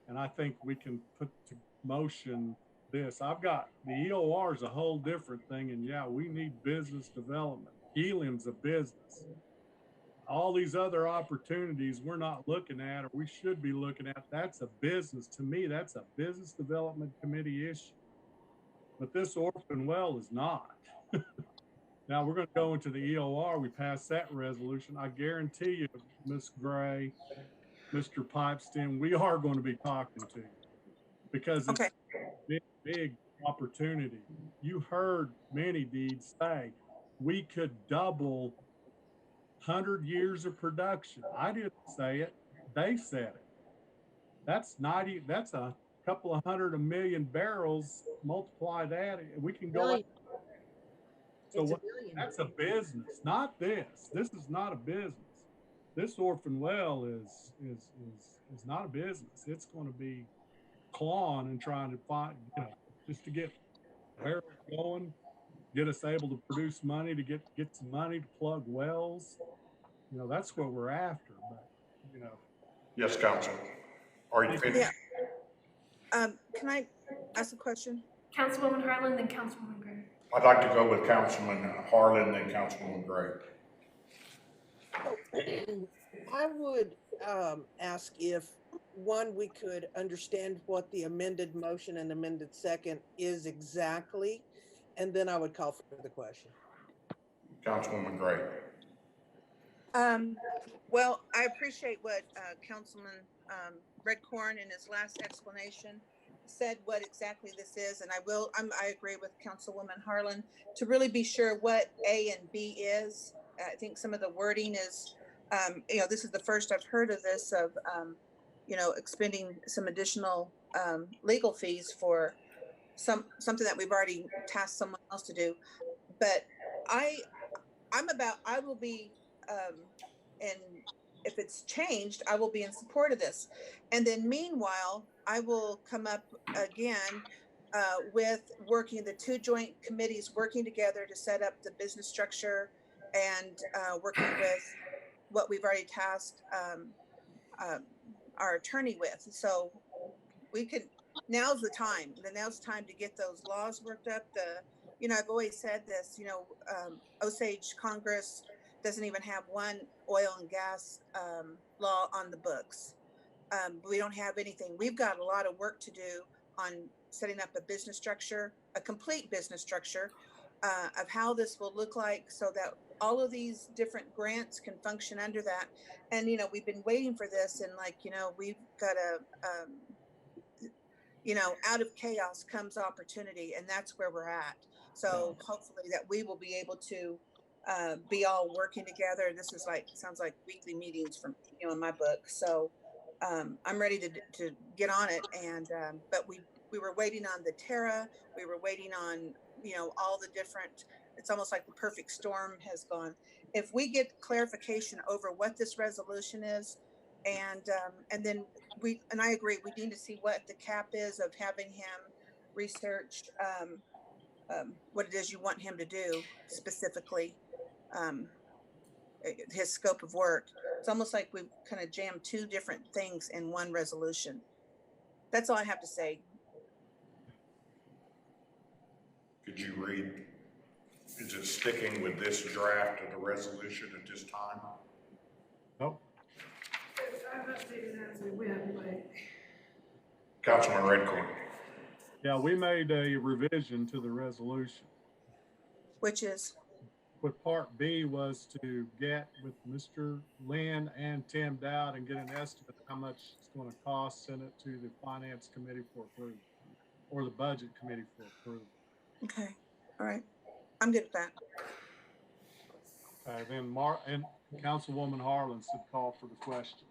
And I think we can put to motion this. I've got the EOR is a whole different thing. And yeah, we need business development. Helium's a business. All these other opportunities we're not looking at, or we should be looking at, that's a business. To me, that's a business development committee issue. But this orphan well is not. Now we're going to go into the EOR. We passed that resolution. I guarantee you, Ms. Gray, Mr. Pipestein, we are going to be talking to you because it's a big opportunity. You heard Many Deeds say we could double 100 years of production. I didn't say it. They said it. That's a couple of hundred, 1 million barrels. Multiply that, we can go. So that's a business, not this. This is not a business. This orphan well is not a business. It's going to be clawing and trying to find, you know, just to get barrels going, get us able to produce money, to get some money to plug wells. You know, that's what we're after. But, you know. Yes, Council. Are you finished? Yeah. Can I ask a question? Councilwoman Harlan, then Councilwoman Gray. I'd like to go with Councilman Harlan, then Councilwoman Gray. I would ask if, one, we could understand what the amended motion and amended second is exactly, and then I would call for the question. Councilwoman Gray. Well, I appreciate what Councilman Redcorn in his last explanation said what exactly this is, and I agree with Councilwoman Harlan to really be sure what A and B is. I think some of the wording is, you know, this is the first I've heard of this, of, you know, expending some additional legal fees for something that we've already tasked someone else to do. But I will be, and if it's changed, I will be in support of this. And then meanwhile, I will come up again with working, the two joint committees working together to set up the business structure and working with what we've already tasked our attorney with. So we can, now's the time. Now's the time to get those laws worked up. I've always said this, Osage Congress doesn't even have one oil and gas law on the books. We don't have anything. We've got a lot of work to do on setting up a business structure, a complete business structure of how this will look like, so that all of these different grants can function under that. And, we've been waiting for this, and we've got out of chaos comes opportunity, and that's where we're at. So hopefully that we will be able to be all working together. This is sounds like weekly meetings from, in my book. So I'm ready to get on it. And but we were waiting on the Terra. We were waiting on all the different. It's almost like the perfect storm has gone. If we get clarification over what this resolution is, and then I agree, we need to see what the cap is of having him research what it is you want him to do specifically, his scope of work. It's almost like we've kind of jammed two different things in one resolution. That's all I have to say. Could you read, is it sticking with this draft of the resolution at this time? Nope. I'm updating as we went, but. Councilman Redcorn. Yeah, we made a revision to the resolution. Which is? With part B was to get with Mr. Lynn and Tim Dowd and get an estimate of how much it's going to cost, send it to the finance committee for approval, or the budget committee for approval. Okay, all right, I'm good with that. Then and Councilwoman Harlan said call for the question.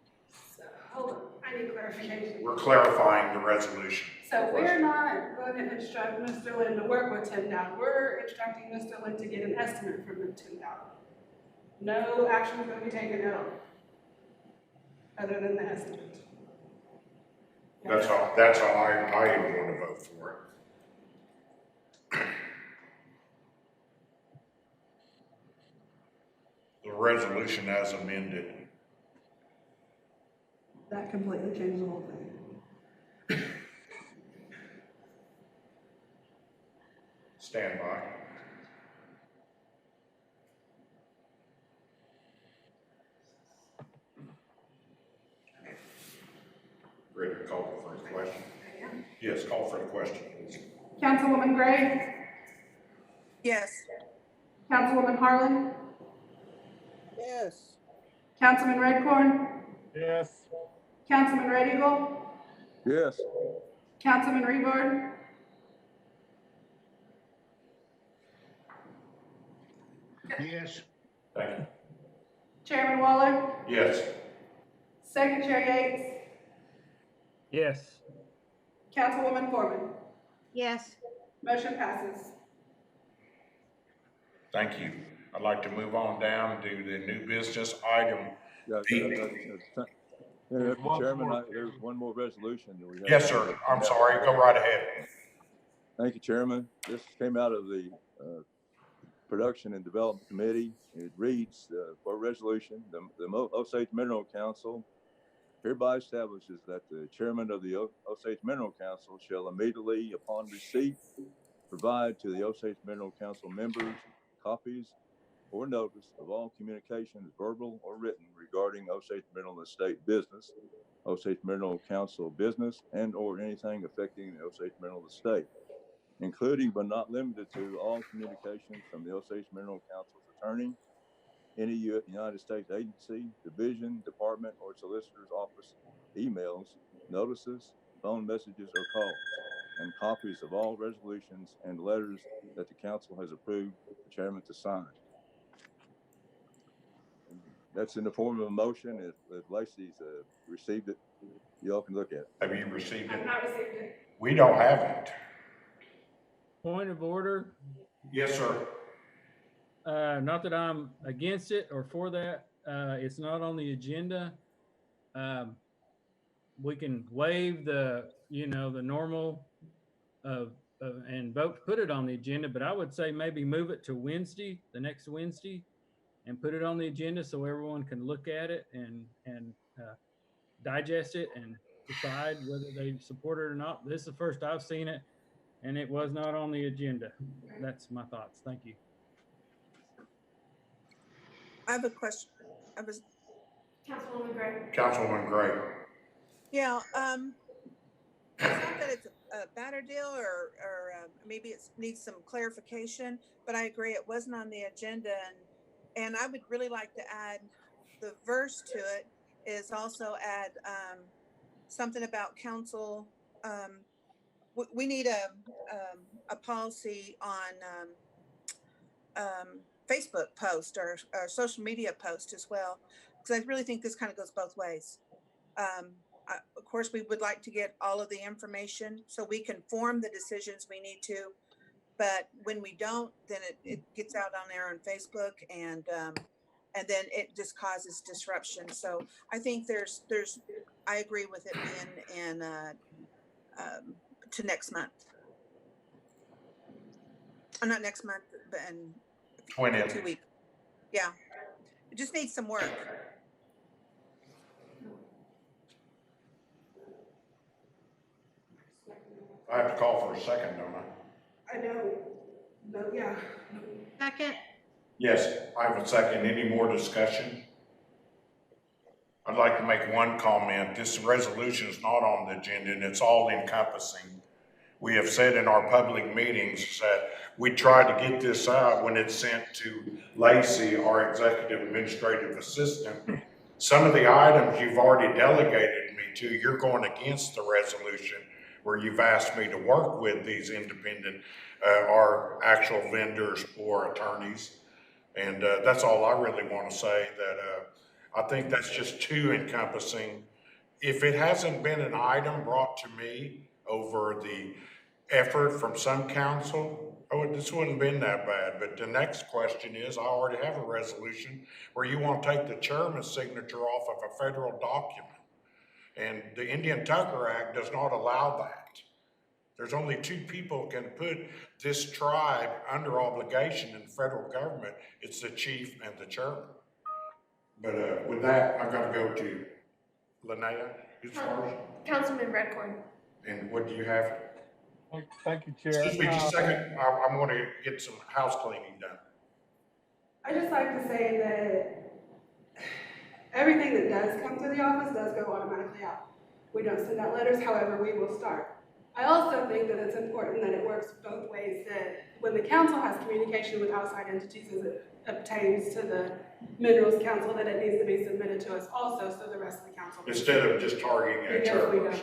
Hold on, I need clarification. We're clarifying the resolution. So we're not going to instruct Mr. Lynn to work with Tim Dowd. We're instructing Mr. Lynn to get an estimate from Tim Dowd. No action is going to be taken at all, other than the estimate. That's how I want to vote for it. The resolution as amended. That completely changed the whole thing. Stand by. Ready to call for the question? Yes, call for the question, please. Councilwoman Gray? Yes. Councilwoman Harlan? Yes. Councilman Redcorn? Yes. Councilman Red Eagle? Yes. Councilman Rebar? Yes. Thank you. Chairman Waller? Yes. Secretary Yates? Yes. Councilwoman Foreman? Yes. Motion passes. Thank you. I'd like to move on down to the new business item. Chairman, there's one more resolution that we have. Yes, sir. I'm sorry. Go right ahead. Thank you, Chairman. This came out of the Production and Development Committee. It reads, for resolution, the Osage Mineral Council hereby establishes that the chairman of the Osage Mineral Council shall immediately, upon receipt, provide to the Osage Mineral Council members copies or notice of all communications, verbal or written, regarding Osage Mineral Estate business, Osage Mineral Council business, and or anything affecting the Osage Mineral Estate, including but not limited to all communications from the Osage Mineral Council's attorney, any United States agency, division, department, or solicitor's office, emails, notices, phone messages, or calls, and copies of all resolutions and letters that the council has approved the chairman to sign. That's in the form of a motion. If Lacey's received it, y'all can look at it. Have you received I've it? not received it. We don't have it. Point of order. Yes, sir. Not that I'm against it or for that. It's not on the agenda. We can waive the, the normal and vote to put it on the agenda, but I would say maybe move it to Wednesday, the next Wednesday, and put it on the agenda so everyone can look at it and digest it and decide whether they support it or not. This is the first I've seen it, and it was not on the agenda. That's my thoughts. Thank you. I have a question. I was, Councilwoman Gray. Councilwoman Gray. yeah, it's not that it's a better deal or maybe it needs some clarification, but I agree it wasn't on the agenda, and I would really like to add the verse to it is also add something about council. We need a policy on Facebook post or social media post as well, because I really think this kind of goes both ways. Of course, we would like to get all of the information so we can form the decisions we need to. But when we don't, then it gets out on there on Facebook, and then it just causes disruption. So I think I agree with it being in to next month. Or not next month, but in 2 weeks. Yeah, it just needs some work. I have to call for a second, don't I? I don't, no, yeah. Second, Yes, I have a second. Any more discussion? I'd like to make one comment. This resolution is not on the agenda and it's all encompassing. We have said in our public meetings that we try to get this out when it's sent to Lacey, our executive administrative assistant. Some of the items you've already delegated me to, you're going against the resolution where you've asked me to work with these independent, our actual vendors or attorneys. And that's all I really want to say, that I think that's just too encompassing. If it hasn't been an item brought to me over the effort from some council, this wouldn't have been that bad. But the next question is, I already have a resolution where you want to take the chairman's signature off of a federal document. And the Indian Tucker Act does not allow that. There's only 2 people can put this tribe under obligation in the federal government. It's the chief and the chairman. But with that, I've got to go to Linnea. Who's first? Councilman Redcorn. And what do you have? Thank you, Chair. Excuse me just a second. I'm going to get some house cleaning done. I just like to say that everything that does come through the office does go automatically out. We don't send out letters, however, we will start. I also think that it's important that it works both ways, that when the council has communication with outside entities as it obtains to the Minerals Council, that it needs to be submitted to us also, so the rest of the council. Instead of just targeting a Because we chairperson.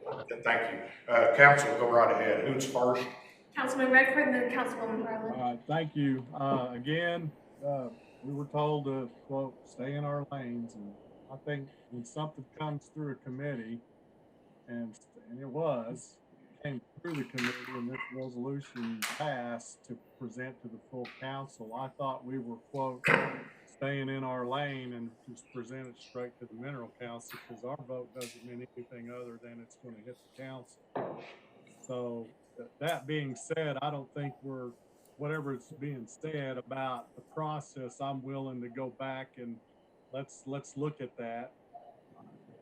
don't do that. Thank you. Council, go right ahead. Who's first? Councilman Redcorn, then Councilwoman Harlan. All right, thank you. Again, we were told to, quote, stay in our lanes. And I think when something comes through a committee, and it came through the committee and this resolution passed to present to the full council, I thought we were, quote, staying in our lane and just present it straight to the Mineral Council, because our vote doesn't mean anything other than it's going to hit the council. So that being said, I don't think whatever is being said about the process, I'm willing to go back and let's look at that.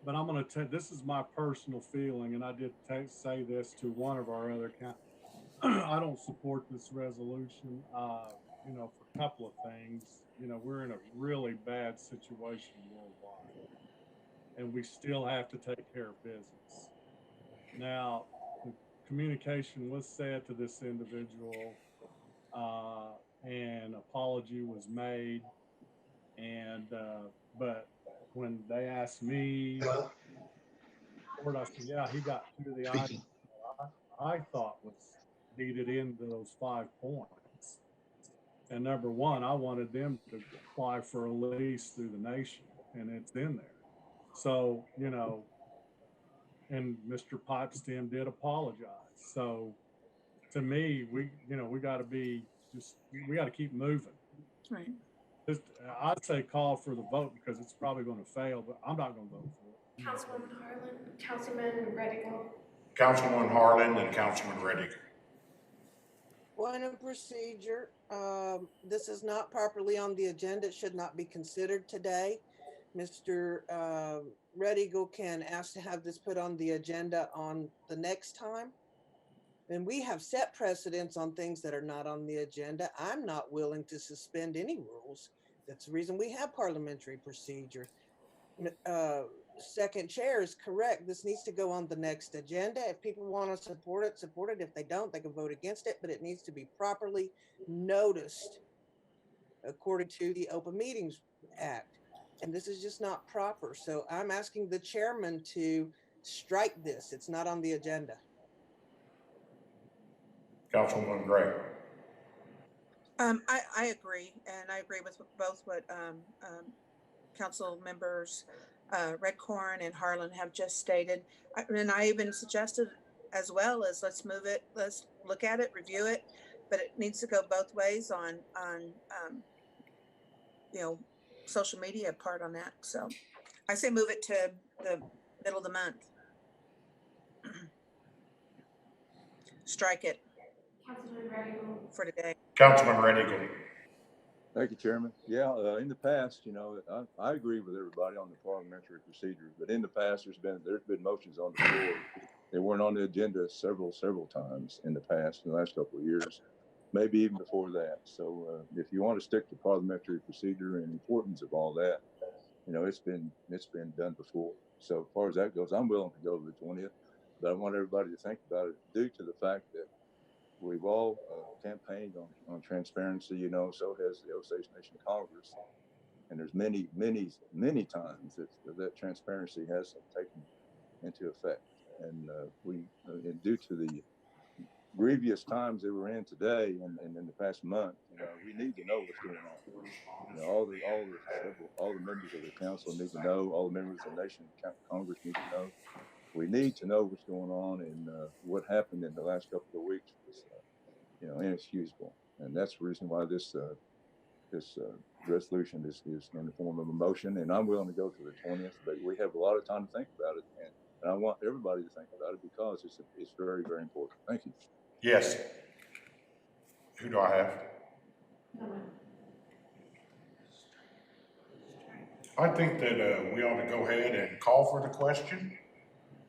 But I'm going to this is my personal feeling, and I did say this to one of our other I don't support this resolution, for a couple of things. We're in a really bad situation worldwide, and we still have to take care of business. Now, the communication was said to this individual, and apology was made, and but when they asked me, I said, yeah, he got 2 of the items I thought was needed into those 5 points. And number one, I wanted them to apply for a lease through the nation, and it's in there. So, and Mr. Pipestem did apologize. So to me, we got to we got to keep moving. Right. I'd say call for the vote because it's probably going to fail, but I'm not going to vote for it. Councilwoman Harlan, Councilman Reddick. Councilwoman Harlan and Councilman Reddick. Point of procedure, this is not properly on the agenda. It should not be considered today. Mr. Red Eagle can ask to have this put on the agenda on the next time. And we have set precedents on things that are not on the agenda. I'm not willing to suspend any rules. That's the reason we have parliamentary procedure. Second chair is correct. This needs to go on the next agenda. If people want to support it, support it. If they don't, they can vote against it, but it needs to be properly noticed according to the Open Meetings Act. And this is just not proper. So I'm asking the chairman to strike this. It's not on the agenda. Councilwoman Gray. I agree, and I agree with both what council members Redcorn and Harlan have just stated. And I even suggested as well as let's move it, let's look at it, review it, but it needs to go both ways on you know, social media part on that. So I say move it to the middle of the month. Strike it Councilman Red Eagle. for today. Councilman Red Eagle. Thank you, Chairman. Yeah, in the past, you know, I agree with everybody on the parliamentary procedures, but in the past, there's been motions on the floor. They weren't on the agenda several times in the past, in the last couple of years, maybe even before that. So if you want to stick to parliamentary procedure and importance of all that, you know, it's been done before. So as far as that goes, I'm willing to go to the 20th, but I want everybody to think about it due to the fact that we've all campaigned on transparency, you know, so has the Osage Nation Congress. And there's many times that transparency hasn't taken into effect. And and due to the grievous times that we're in today and in the past month, you know, we need to know what's going on. You know, all the members of the council need to know, all the members of the Nation Congress need to know. We need to know what's going on, and what happened in the last couple of weeks was, you know, inexcusable. And that's the reason why this resolution is in the form of a motion. And I'm willing to go to the 20th, but we have a lot of time to think about it, and I want everybody to think about it because it's very, very important. Thank you. Yes. Who do I have? I think that we ought to go ahead and call for the question.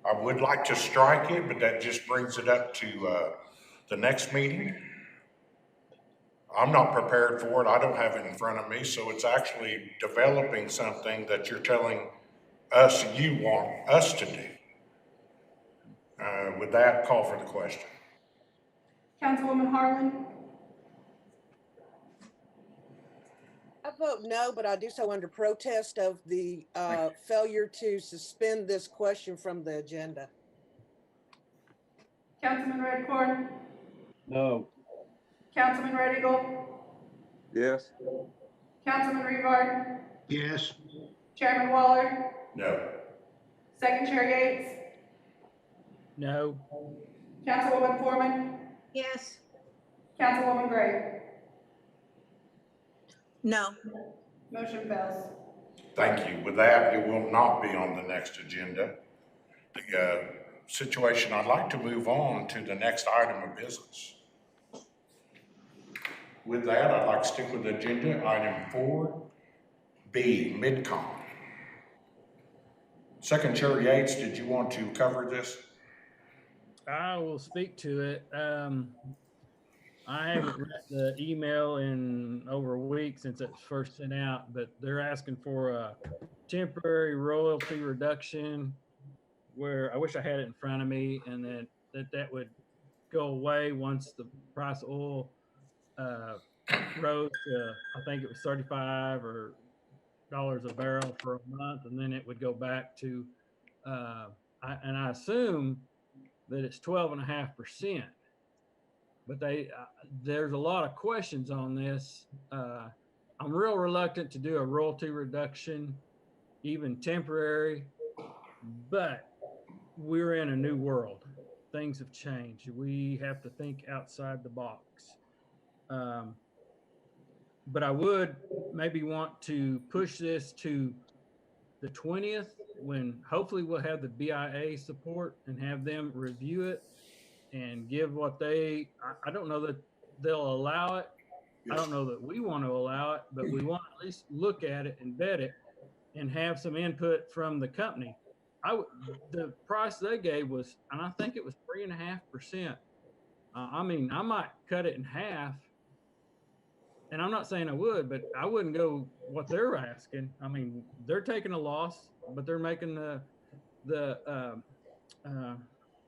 I would like to strike it, but that just brings it up to the next meeting. I'm not prepared for it. I don't have it in front of me, so it's actually developing something that you're telling us you want us to do. With that, call for the question. Councilwoman Harlan. I vote no, but I do so under protest of the failure to suspend this question from the agenda. Councilman Redcorn. No. Councilman Red Eagle. Yes. Councilman Revard. Yes. Chairman Waller. No. Second Chair Yates. No. Councilwoman Foreman. Yes. Councilwoman Gray. No. Motion fails. Thank you. With that, it will not be on the next agenda. The situation, I'd like to move on to the next item of business. With that, I'd like to stick with the agenda, item 4B, MidCom. Second Chair Yates, did you want to cover this? I will speak to it. I haven't read the email in over a week since it was first sent out, but they're asking for a temporary royalty reduction where I wish I had it in front of me, and then that would go away once the price of oil rose to, I think it was $35 or dollars a barrel for a month, and then it would go back to, and I assume that it's 12.5%. But there's a lot of questions on this. I'm real reluctant to do a royalty reduction, even temporary, but we're in a new world. Things have changed. We have to think outside the box. But I would maybe want to push this to the 20th, when hopefully we'll have the BIA support and have them review it and give what I don't know that they'll allow it. I don't know that we want to allow it, but we want to at least look at it and vet it and have some input from the company. The price they gave was, and I think it was 3.5%. I mean, I might cut it in half, and I'm not saying I would, but I wouldn't go what they're asking. I mean, they're taking a loss, but they're making the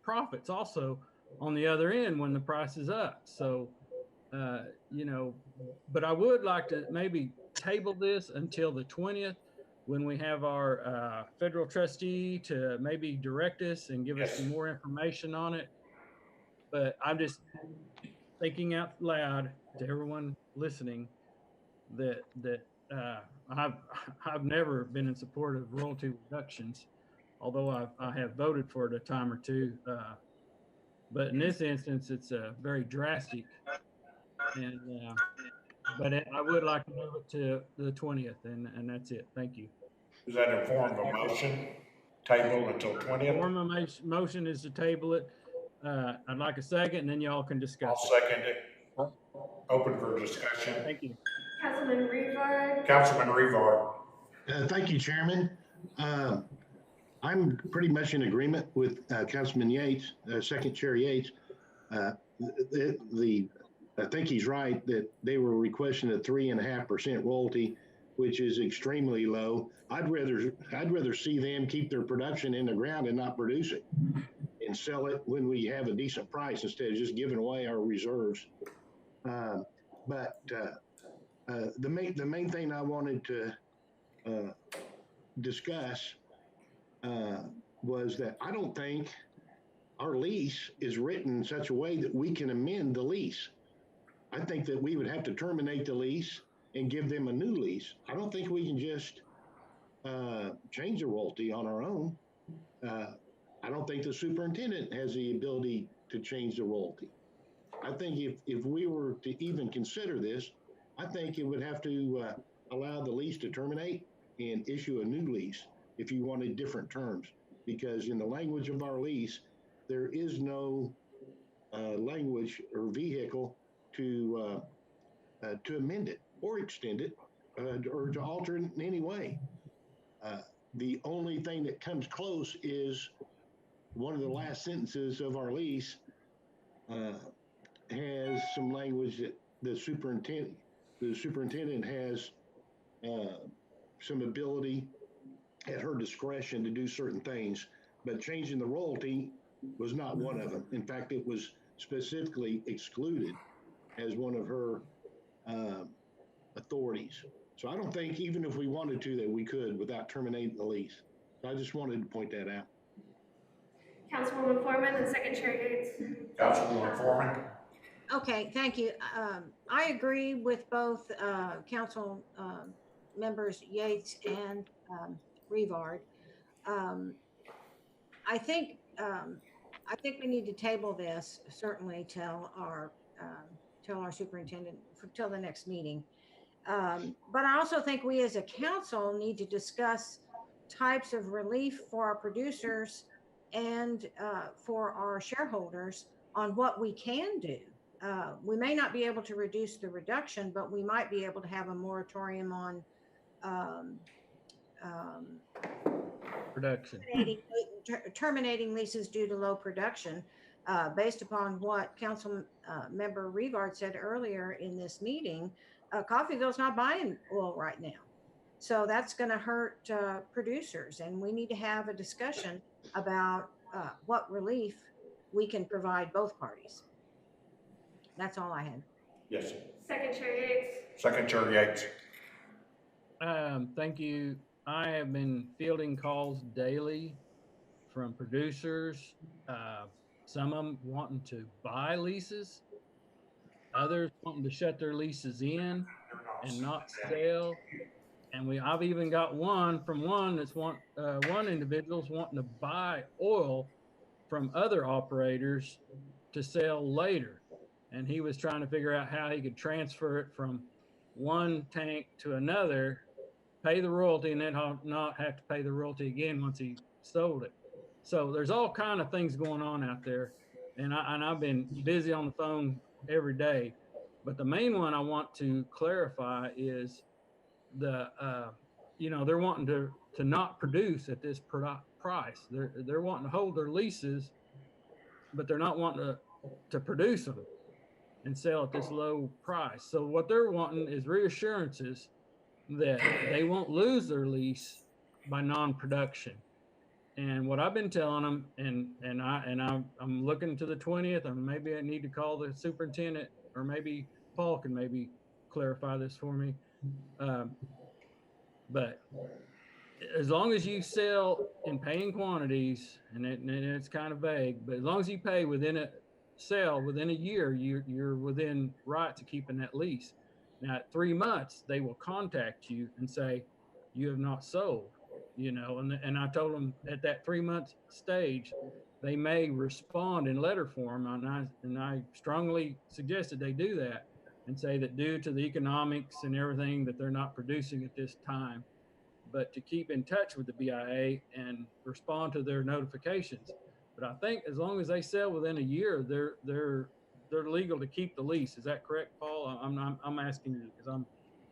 profits also on the other end when the price is up. So, you know, but I would like to maybe table this until the 20th when we have our federal trustee to maybe direct us and give us some more information on it. But I'm just thinking out loud to everyone listening that I've never been in support of royalty reductions, although I have voted for it a time or two. But in this instance, it's very drastic, and but I would like to move it to the 20th, and that's it. Thank you. Is that in form of a motion? Table until 20th? Form of motion is to table it. I'd like a second, and then y'all can discuss I'll second it. Open for discussion. Thank you. Councilman Rivard. Councilman Rivard. Thank you, Chairman. I'm pretty much in agreement with Councilman Yates, Second Chair Yates. I think he's right that they were requesting a 3.5% royalty, which is extremely low. I'd rather see them keep their production in the ground and not produce it, and sell it when we have a decent price instead of just giving away our reserves. But the main thing I wanted to discuss was that I don't think our lease is written in such a way that we can amend the lease. I think that we would have to terminate the lease and give them a new lease. I don't think we can just change the royalty on our own. I don't think the superintendent has the ability to change the royalty. I think if we were to even consider this, I think it would have to allow the lease to terminate and issue a new lease if you wanted different terms. Because in the language of our lease, there is no language or vehicle to amend it or extend it or to alter it in any way. The only thing that comes close is one of the last sentences of our lease has some language that the superintendent has some ability at her discretion to do certain things, but changing the royalty was not one of them. In fact, it was specifically excluded as one of her authorities. So I don't think even if we wanted to that we could without terminating the lease. So I just wanted to point that out. Councilwoman Foreman and Second Chair Yates. Councilwoman Foreman. Okay, thank you. I agree with both council members Yates and Rivard. I think we need to table this certainly till our superintendent till the next meeting. But I also think we as a council need to discuss types of relief for our producers and for our shareholders on what we can do. We may not be able to reduce the reduction, but we might be able to have a moratorium on Production. Terminating leases due to low production, based upon what Council Member Rivard said earlier in this meeting. Coffeyville's not buying oil right now, so that's going to hurt producers, and we need to have a discussion about what relief we can provide both parties. That's all I had. Yes. Second Chair Yates. Second Chair Yates. Thank you. I have been fielding calls daily from producers, some of them wanting to buy leases, others wanting to shut their leases in and not sell. And I've even got one that's one individual's wanting to buy oil from other operators to sell later. And he was trying to figure out how he could transfer it from one tank to another, pay the royalty, and then not have to pay the royalty again once he sold it. So there's all kind of things going on out there. And I've been busy on the phone every day. But the main one I want to clarify is the, they're wanting to not produce at this price. They're wanting to hold their leases, but they're not wanting to produce them and sell at this low price. So what they're wanting is reassurances that they won't lose their lease by non-production. And what I've been telling them, I'm looking to the 20th, or maybe I need to call the superintendent, or maybe Paul can maybe clarify this for me. But as long as you sell in paying quantities, and it's kind of vague, but as long as you pay within a year, you're within right to keeping that lease. Now, at 3 months, they will contact you and say, you have not sold, and I told them at that 3 month stage, they may respond in letter form. And I strongly suggested they do that and say that due to the economics and everything that they're not producing at this time, but to keep in touch with the BIA and respond to their notifications. But I think as long as they sell within a year, they're legal to keep the lease. Is that correct, Paul? I'm asking you because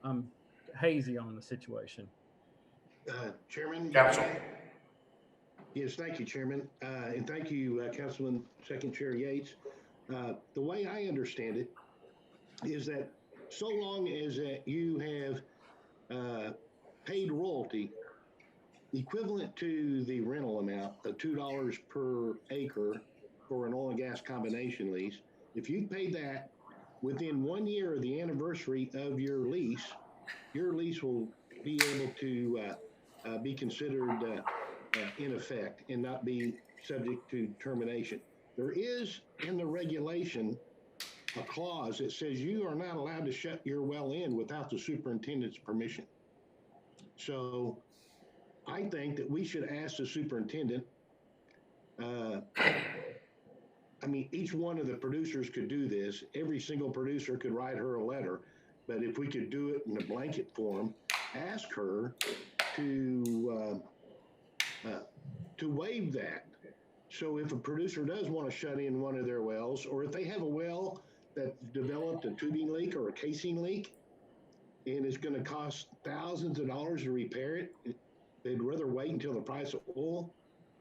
I'm hazy on the situation. Chairman. Council. Yes, thank you, Chairman. And thank you, Councilman Second Chair Yates. The way I understand it is that so long as you have paid royalty equivalent to the rental amount of $2 per acre for an oil and gas combination lease, if you pay that within 1 year of the anniversary of your lease will be able to be considered in effect and not be subject to termination. There is in the regulation a clause that says you are not allowed to shut your well in without the superintendent's permission. So I think that we should ask the superintendent, each one of the producers could do this. Every single producer could write her a letter, but if we could do it in a blanket form, ask her to waive that. So if a producer does want to shut in one of their wells, or if they have a well that developed a tubing leak or a casing leak, and it's going to cost thousands of dollars to repair it, they'd rather wait until the price of oil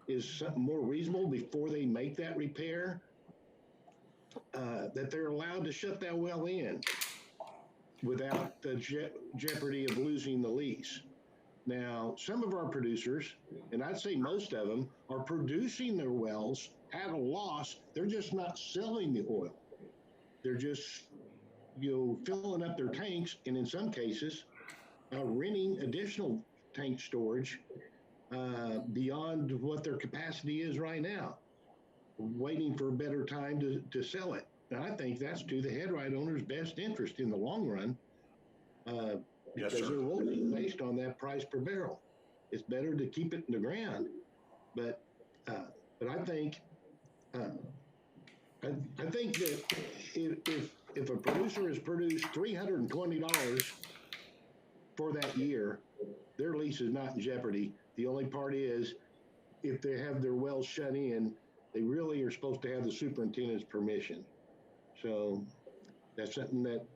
is something more reasonable before they make that repair, that they're allowed to shut that well in without the jeopardy of losing the lease. Now, some of our producers, and I'd say most of them, are producing their wells at a loss. They're just not selling the oil. They're just, filling up their tanks, and in some cases, renting additional tank storage beyond what their capacity is right now, waiting for a better time to sell it. And I think that's to the headright owner's best interest in the long run, because Yes, sir. they're rolling based on that price per barrel. It's better to keep it in the ground, but I think I think that if a producer has produced $320 for that year, their lease is not in jeopardy. The only part is if they have their wells shut in, they really are supposed to have the superintendent's permission. So that's something that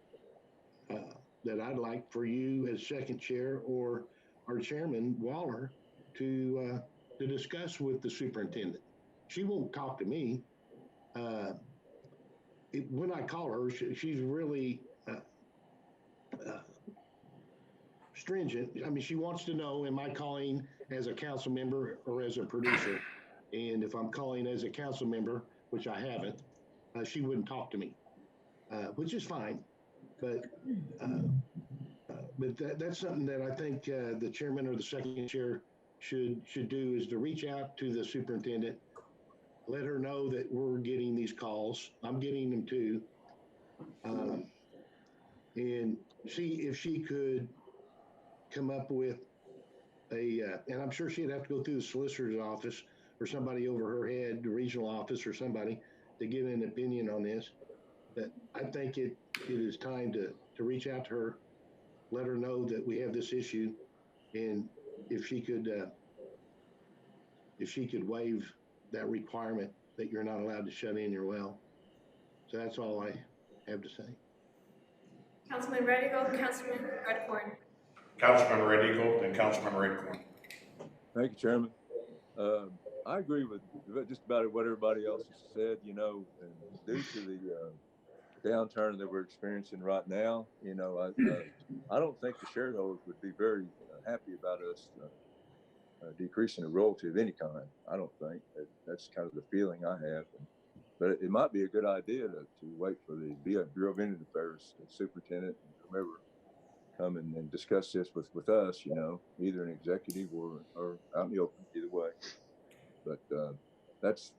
that I'd like for you as second chair or our chairman Waller to discuss with the superintendent. She won't talk to me. When I call her, she's really stringent. I mean, she wants to know, am I calling as a council member or as a producer? And if I'm calling as a council member, which I haven't, she wouldn't talk to me, which is fine. But that's something that I think the chairman or the second chair should do, is to reach out to the superintendent, let her know that we're getting these calls. I'm getting them too. And see if she could come up with and I'm sure she'd have to go through the solicitor's office or somebody over her head, the regional office or somebody, to give an opinion on this. But I think it is time to reach out to her, let her know that we have this issue, and if she could waive that requirement that you're not allowed to shut in your well. So that's all I have to say. Councilman Red Eagle, Councilman Redcorn. Councilman Red Eagle, then Councilman Redcorn. Thank you, Chairman. I agree with just about what everybody else has said, you know, and due to the downturn that we're experiencing right now, you know, I don't think the shareholders would be very happy about us decreasing the royalty of any kind. I don't think that's kind of the feeling I have. But it might be a good idea to wait for the Bureau of Indian Affairs superintendent and whomever come and discuss this with us, you know, either an executive or out in the open, either way. But that's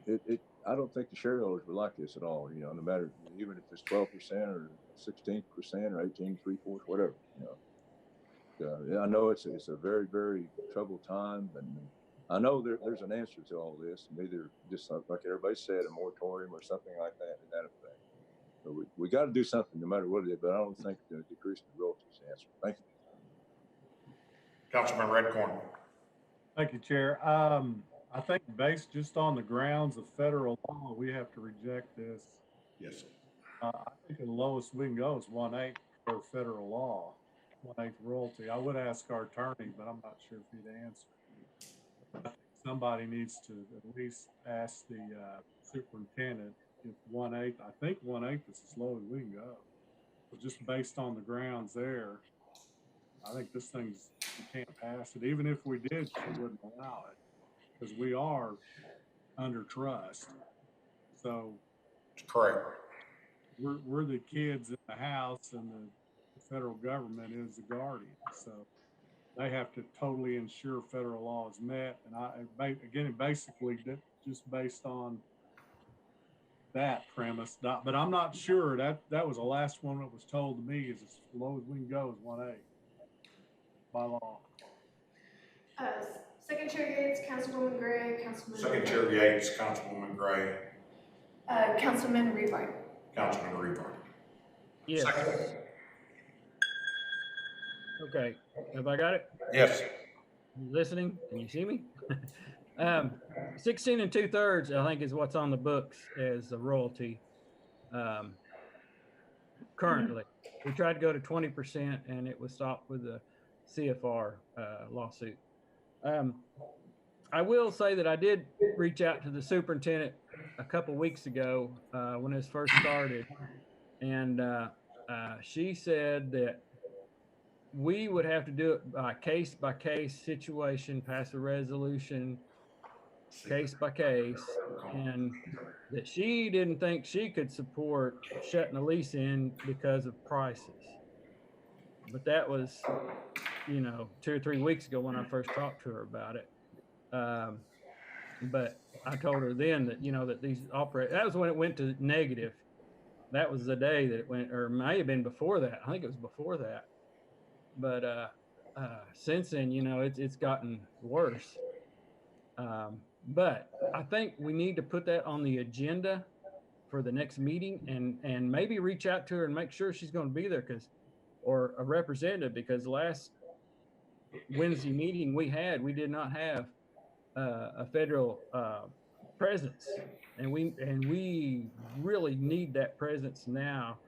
it. I don't think the shareholders would like this at all, you know, no matter, even if it's 12% or 16% or 18.75, whatever, you know. Yeah, I know it's a very, very troubled time, and I know there's an answer to all this, either just like everybody said, a moratorium or something like that to that effect. But we got to do something no matter what it is, but I don't think decreasing the royalties is the answer. Thank you. Councilman Redcorn. Thank you, Chair. I think based just on the grounds of federal law, we have to reject this. Yes. I think the lowest we can go is 1/8 for federal law, 1/8 royalty. I would ask our attorney, but I'm not sure if he'd answer. I think somebody needs to at least ask the superintendent if 1/8. I think 1/8 is as low as we can go. But just based on the grounds there, I think this thing's, we can't pass it. Even if we did, she wouldn't allow it because we are under trust. So Correct. we're the kids in the house, and the federal government is the guardian. So they have to totally ensure federal law is met. And again, basically just based on that premise, but I'm not sure that was the last one that was told to me is as low as we can go is 1/8 by law. Second Chair Yates, Councilwoman Gray, Councilman. Second Chair Yates, Councilwoman Gray. Councilman Rebar. Councilman Rebar. Yes. Second. Okay. Have I got it? Yes. You listening? Can you see me? 16 2/3, I think, is what's on the books as the royalty. Currently, we tried to go to 20% and it was stopped with the CFR lawsuit. I will say that I did reach out to the superintendent a couple weeks ago when this first started, and she said that we would have to do it by case situation, pass a resolution case by case, and that she didn't think she could support shutting the lease in because of prices. But that was, 2 or 3 weeks ago when I first talked to her about it. But I told her then that, that these operate, that was when it went to negative. That was the day that it went, or it may have been before that. I think it was before that. But since then, it's gotten worse. But I think we need to put that on the agenda for the next meeting and maybe reach out to her and make sure she's going to be there, or a representative, because last Wednesday meeting we did not have a federal presence, and we really need that presence now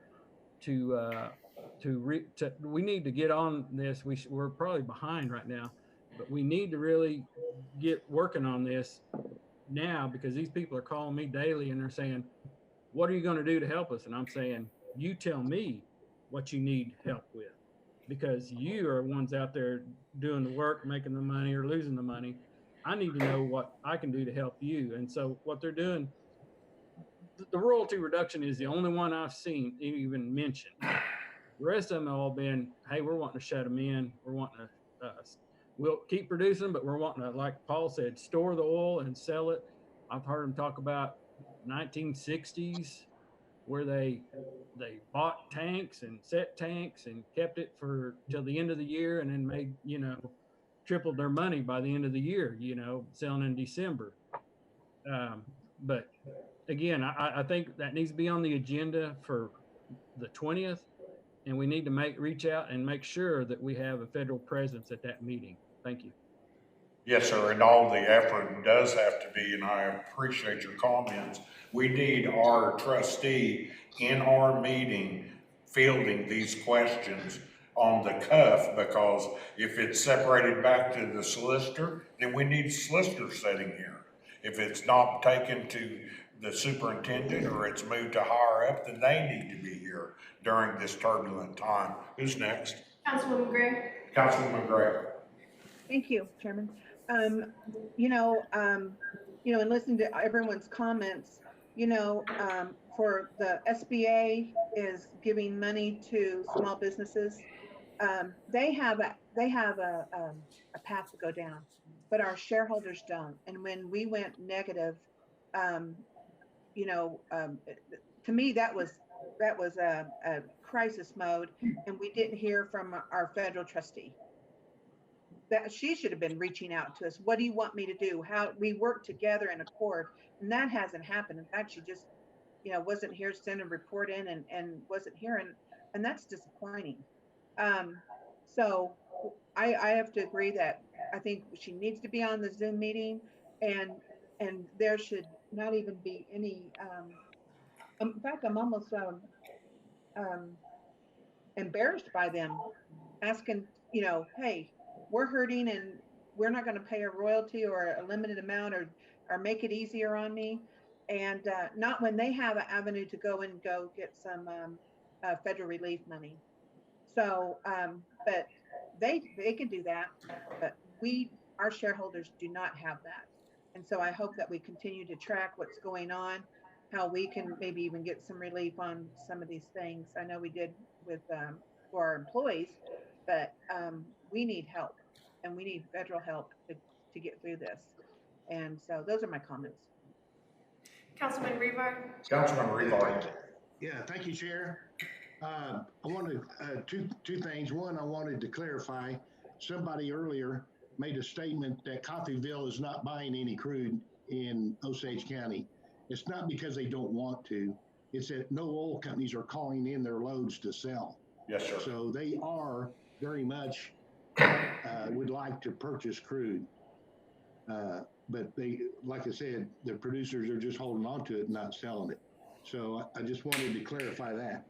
we need to get on this. We're probably behind right now, but we need to really get working on this now, because these people are calling me daily and they're saying, what are you going to do to help us? And I'm saying, you tell me what you need help with, because you are ones out there doing the work, making the money or losing the money. I need to know what I can do to help you. And so what they're doing, the royalty reduction is the only one I've seen even mentioned. The rest of them have all been, hey, we're wanting to shut them in. We're wanting to, we'll keep producing, but we're wanting to, like Paul said, store the oil and sell it. I've heard them talk about 1960s where they bought tanks and set tanks and kept it till the end of the year, and then made, tripled their money by the end of the year, selling in December. But again, I think that needs to be on the agenda for the 20th. And we need to reach out and make sure that we have a federal presence at that meeting. Thank you. Yes, sir. And all the effort does have to be, and I appreciate your comments. We need our trustee in our meeting fielding these questions on the cuff, because if it's separated back to the solicitor, then we need a solicitor sitting here. If it's not taken to the superintendent or it's moved to higher up, then they need to be here during this turbulent time. Who's next? Councilwoman Gray. Councilwoman Gray. Thank you, Chairman. Um, and listening to everyone's comments, for the SBA is giving money to small businesses. They have a path to go down, but our shareholders don't. And when we went negative, to me, that was a crisis mode, and we didn't hear from our federal trustee. That she should have been reaching out to us. What do you want me to do? How we work together in accord, and that hasn't happened. In fact, she just, wasn't here, sent a report in, and wasn't here, and that's disappointing. So I have to agree that I think she needs to be on the Zoom meeting, and there should not even be any. In fact, I'm almost embarrassed by them asking, hey, we're hurting and we're not going to pay a royalty or a limited amount or make it easier on me. And not when they have an avenue to go get some federal relief money. So, but they can do that, but our shareholders do not have that. And so I hope that we continue to track what's going on, how we can maybe even get some relief on some of these things. I know we did with for our employees, but we need help, and we need federal help to get through this. And so those are my comments. Councilman Rebar. Councilman Rebar. Yeah, thank you, Chair. I wanted two things. One, I wanted to clarify, somebody earlier made a statement that Coffeyville is not buying any crude in Osage County. It's not because they don't want to. It's that no oil companies are calling in their loads to sell. Yes, sir. So they are very much would like to purchase crude. But they, like I said, the producers are just holding on to it and not selling it. So I just wanted to clarify that.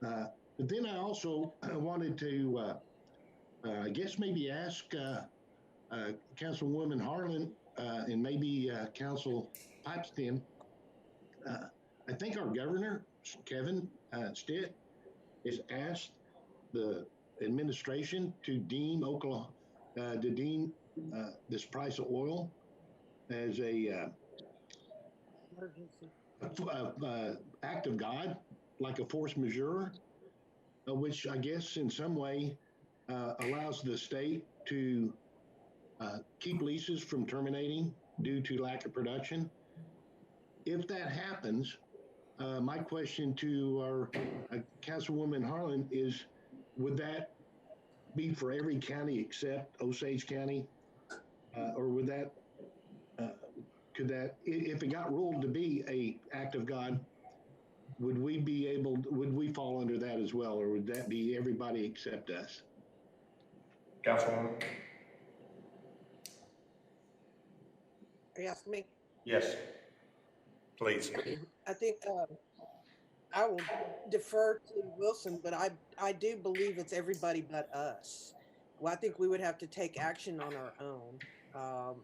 But then I also wanted to, I guess maybe ask Councilwoman Harlan and maybe Council Pipestein. I think our governor, Kevin Stitt, has asked the administration to deem this price of oil as a act of God, like a force majeure, which I guess in some way allows the state to keep leases from terminating due to lack of production. If that happens, my question to our Councilwoman Harlan is, would that be for every county except Osage County? Or would that, could that, if it got ruled to be a act of God, would we fall under that as well? Or would that be everybody except us? Councilwoman? Are you asking me? Yes, please. I think I will defer to Wilson, but I do believe it's everybody but us. Well, I think we would have to take action on our own.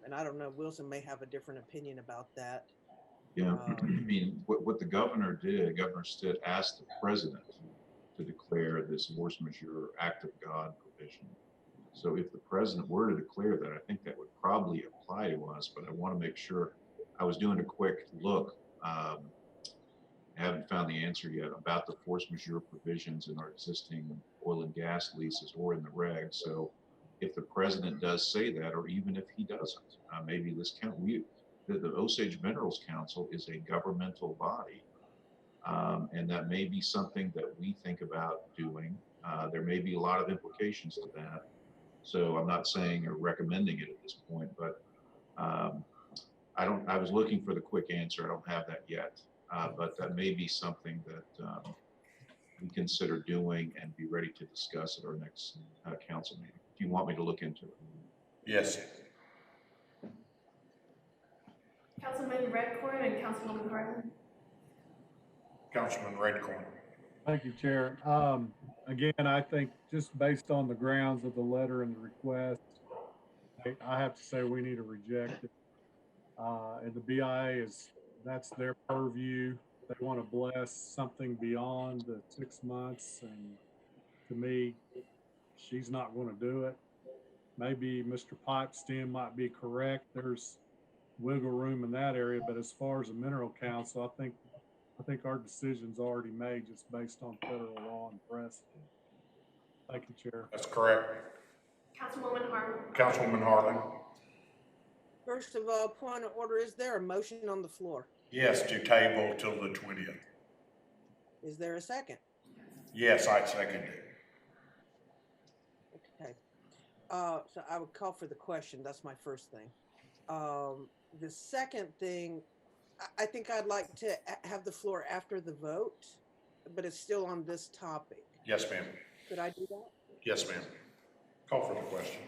And I don't know, Wilson may have a different opinion about that. Yeah, I mean, what the governor did, Governor Stitt asked the president to declare this force majeure act of God provision. So if the president were to declare that, I think that would probably apply to us, but I want to make sure. I was doing a quick look. I haven't found the answer yet about the force majeure provisions in our existing oil and gas leases or in the regs. So if the president does say that, or even if he doesn't, maybe this the Osage Minerals Council is a governmental body. And that may be something that we think about doing. There may be a lot of implications to that. So I'm not saying or recommending it at this point, but I was looking for the quick answer. I don't have that yet, but that may be something that we consider doing and be ready to discuss at our next council meeting. If you want me to look into it. Yes. Councilman Redcorn and Councilwoman Harlan. Councilman Redcorn. Thank you, Chair. Again, I think just based on the grounds of the letter and the request, I have to say we need to reject it. And the BIA that's their purview. They want to bless something beyond the 6 months. And to me, she's not going to do it. Maybe Mr. Pipestein might be correct. There's wiggle room in that area. But as far as the Mineral Council, I think our decision's already made just based on federal law and precedent. Thank you, Chair. That's correct. Councilwoman Harlan. Councilwoman Harlan? First of all, point of order, is there a motion on the floor? Yes, to table till the 20th. Is there a second? Yes, I second it. Okay. So I would call for the question. That's my first thing. The second thing, I think I'd like to have the floor after the vote, but it's still on this topic. Yes, ma'am. Could I do that? Yes, ma'am. Call for the question.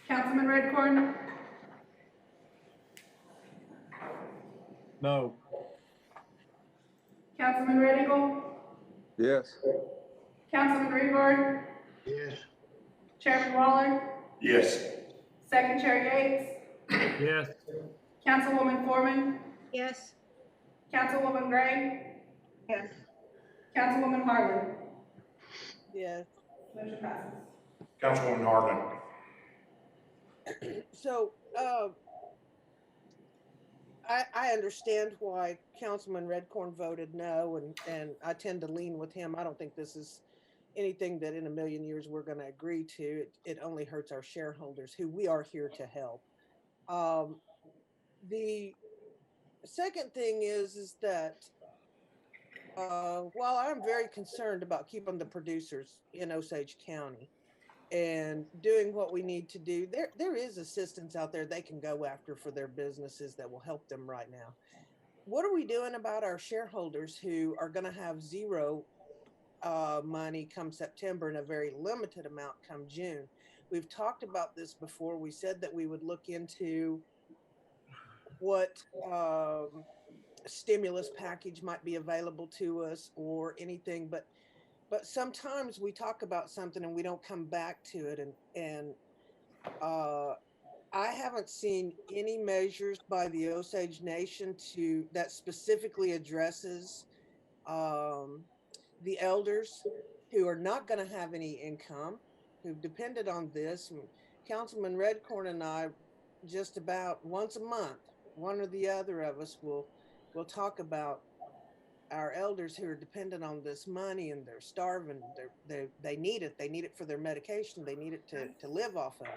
Councilman Redcorn? No. Councilman Red Eagle? Yes. Councilman Rebar? Yes. Chairman Waller? Yes. Second Chair Yates? Yes. Councilwoman Foreman? Yes. Councilwoman Gray? Yes. Councilwoman Harlan? Yes. Motion passes. Councilwoman Harlan? So, I understand why Councilman Redcorn voted no, and I tend to lean with him. I don't think this is anything that in a million years we're going to agree to. It only hurts our shareholders, who we are here to help. The second thing is that while I'm very concerned about keeping the producers in Osage County and doing what we need to do, there is assistance out there they can go after for their businesses that will help them right now. What are we doing about our shareholders who are going to have zero money come September and a very limited amount come June? We've talked about this before. We said that we would look into what stimulus package might be available to us or anything, but sometimes we talk about something and we don't come back to it. And I haven't seen any measures by the Osage Nation that specifically addresses the elders who are not going to have any income, who've depended on this. And Councilman Redcorn and I, just about once a month, one or the other of us will talk about our elders who are dependent on this money, and they're starving. They need it. They need it for their medication. They need it to live off of.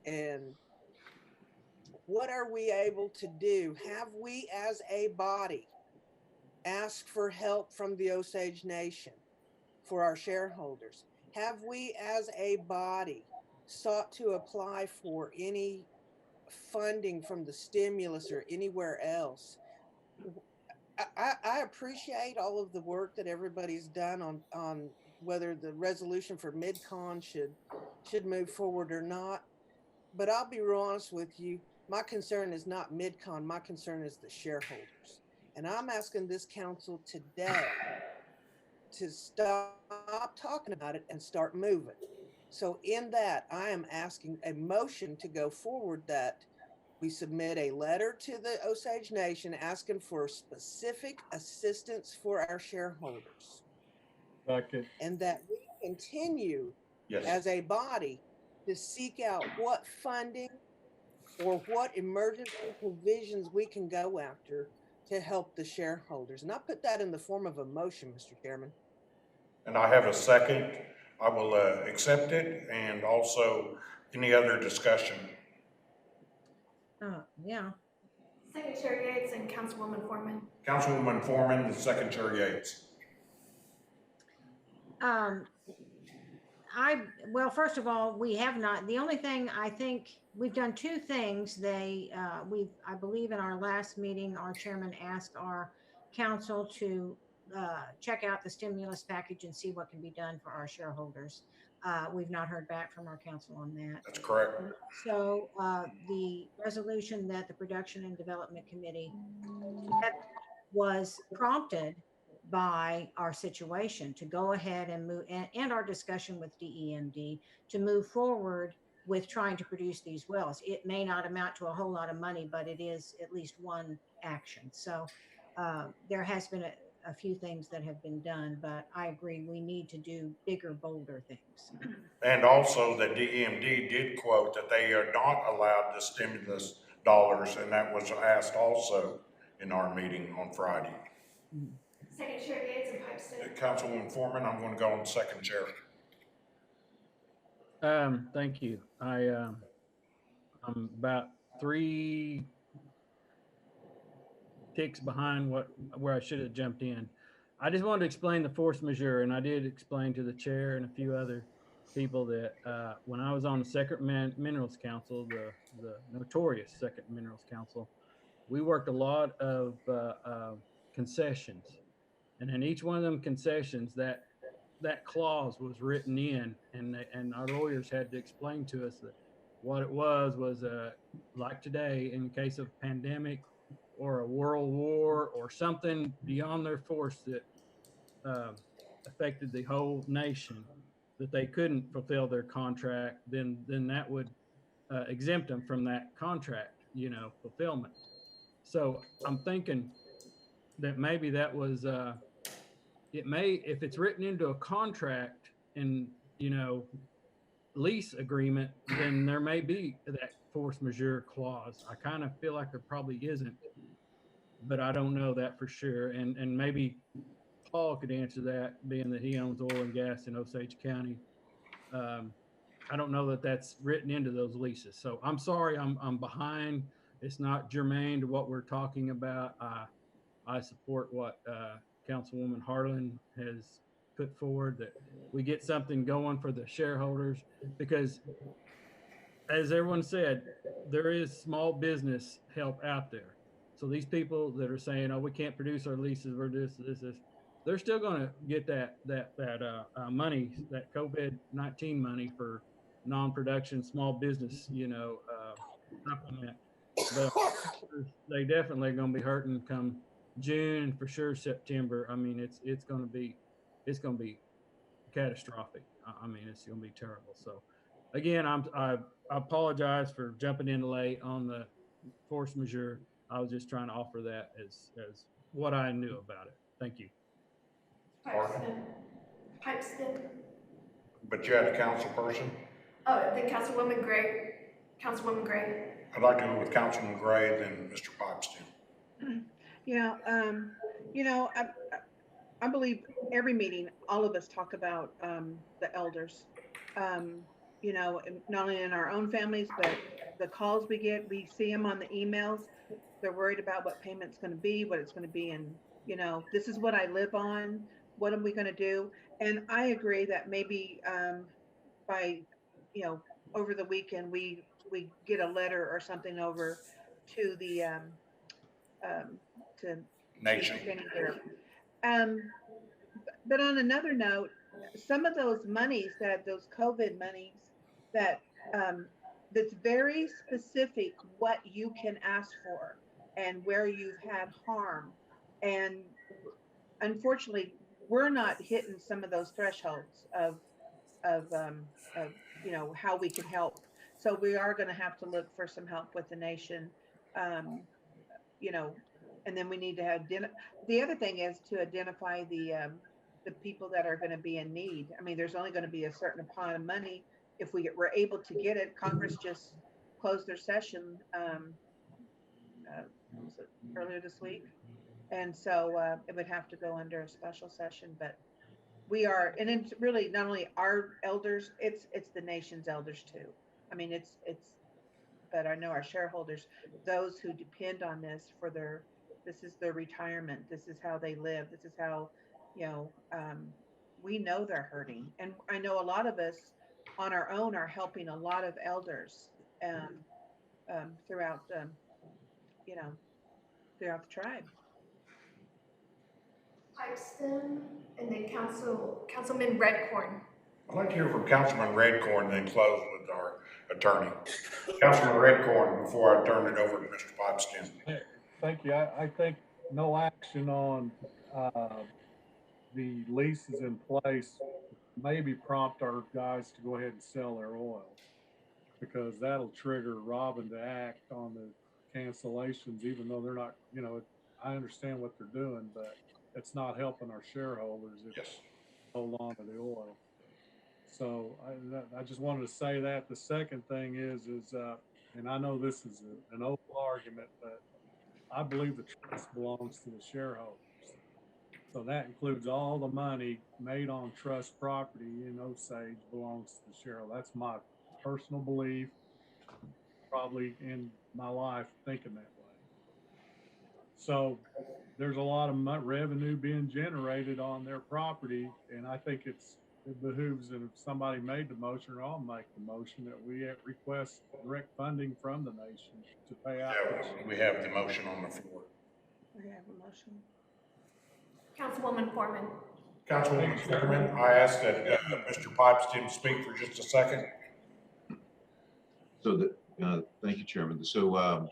And what are we able to do? Have we as a body asked for help from the Osage Nation for our shareholders? Have we as a body sought to apply for any funding from the stimulus or anywhere else? I appreciate all of the work that everybody's done on whether the resolution for MidCon should move forward or not. But I'll be real honest with you. My concern is not MidCon. My concern is the shareholders. And I'm asking this council today to stop talking about it and start moving. So in that, I am asking a motion to go forward that we submit a letter to the Osage Nation asking for specific assistance for our shareholders. Second. And that we continue Yes. as a body to seek out what funding or what emergency provisions we can go after to help the shareholders. And I put that in the form of a motion, Mr. Chairman. And I have a second. I will accept it. And also, any other discussion? Yeah. Second Chair Yates and Councilwoman Foreman. Councilwoman Foreman and Second Chair Yates. Well, first of all, we have not, the only thing I think we've done two things. I believe in our last meeting, our chairman asked our council to check out the stimulus package and see what can be done for our shareholders. We've not heard back from our council on that. That's correct. So the resolution that the Production and Development Committee was prompted by our situation to go ahead and move, and our discussion with DEMD to move forward with trying to produce these wells. It may not amount to a whole lot of money, but it is at least one action. So there has been a few things that have been done, but I agree we need to do bigger, bolder things. And also the DMD did quote that they are not allowed the stimulus dollars, and that was asked also in our meeting on Friday. Second Chair Gates and Pipeston. Councilwoman Foreman, I'm gonna go on second chair. Thank you. I'm about 3 ticks behind where I should have jumped in. I just wanted to explain the force majeure, and I did explain to the chair and a few other people that when I was on the Second Minerals Council, the notorious Second Minerals Council, we worked a lot of concessions, and in each one of them concessions, that clause was written in, and our lawyers had to explain to us that what it was like today, in case of pandemic or a world war or something beyond their force that affected the whole nation, that they couldn't fulfill their contract, then that would exempt them from that contract, fulfillment. So I'm thinking that maybe that was it may, if it's written into a contract and lease agreement, then there may be that force majeure clause. I kind of feel like there probably isn't, but I don't know that for sure. And maybe Paul could answer that, being that he owns oil and gas in Osage County. I don't know that that's written into those leases. So I'm sorry, I'm behind. It's not germane to what we're talking about. I support what Councilwoman Harlan has put forward, that we get something going for the shareholders, because as everyone said, there is small business help out there. So these people that are saying, "Oh, we can't produce our leases, we're this," they're still going to get that money, that COVID-19 money for non-production small business, supplement. But they definitely going to be hurting come June, for sure September. I mean, it's going to be catastrophic. I mean, it's going to be terrible. So again, I apologize for jumping in late on the force majeure. I was just trying to offer that as what I knew about it. Thank you. Pipeston. But you had a council person? Oh, then Councilwoman Gray. Councilwoman Gray. I'd like to go with Councilman Gray, then Mr. Pipeston. Yeah, I believe every meeting, all of us talk about the elders. And not only in our own families, but the calls we get, we see them on the emails. They're worried about what payment's going to be, what it's going to be, and this is what I live on. What are we going to do? And I agree that maybe by over the weekend we get a letter or something over to the to Nation. But on another note, some of those monies, those COVID monies, that's very specific what you can ask for and where you've had harm. And unfortunately, we're not hitting some of those thresholds of how we can help. So we are going to have to look for some help with the nation. And then we need to have the other thing is to identify the people that are going to be in need. I mean, there's only going to be a certain amount of money if we're able to get it. Congress just closed their session earlier this week, and so it would have to go under a special session. But we are, and it's really not only our elders; it's the nation's elders too. I mean, it's. But I know our shareholders, those who depend on this for this is their retirement. This is how they live. This is how, we know they're hurting. And I know a lot of us on our own are helping a lot of elders throughout, throughout the tribe. Pipeston, and then Councilman Redcorn. I'd like to hear from Councilman Redcorn, then close with our attorney. Councilman Redcorn, before I turn it over to Mr. Pipeston. Thank you. I think no action on the lease is in place, maybe prompt our guys to go ahead and sell their oil, because that'll trigger Robin to act on the cancellations, even though they're not, I understand what they're doing, but it's not helping our shareholders if Yes. they hold on to the oil. So I just wanted to say that. The second thing is, and I know this is an old argument, but I believe the trust belongs to the shareholders. So that includes all the money made on trust property in Osage belongs to the shareholder. That's my personal belief, probably in my life thinking that way. So there's a lot of revenue being generated on their property, and I think it behooves that if somebody made the motion, or I'll make the motion, that we request direct funding from the nation to pay out. Yeah, we have the motion on the floor. We have a motion. Councilwoman Foreman. Councilwoman Foreman, I ask that Mr. Pipestein speak for just a second. So thank you, Chairman. So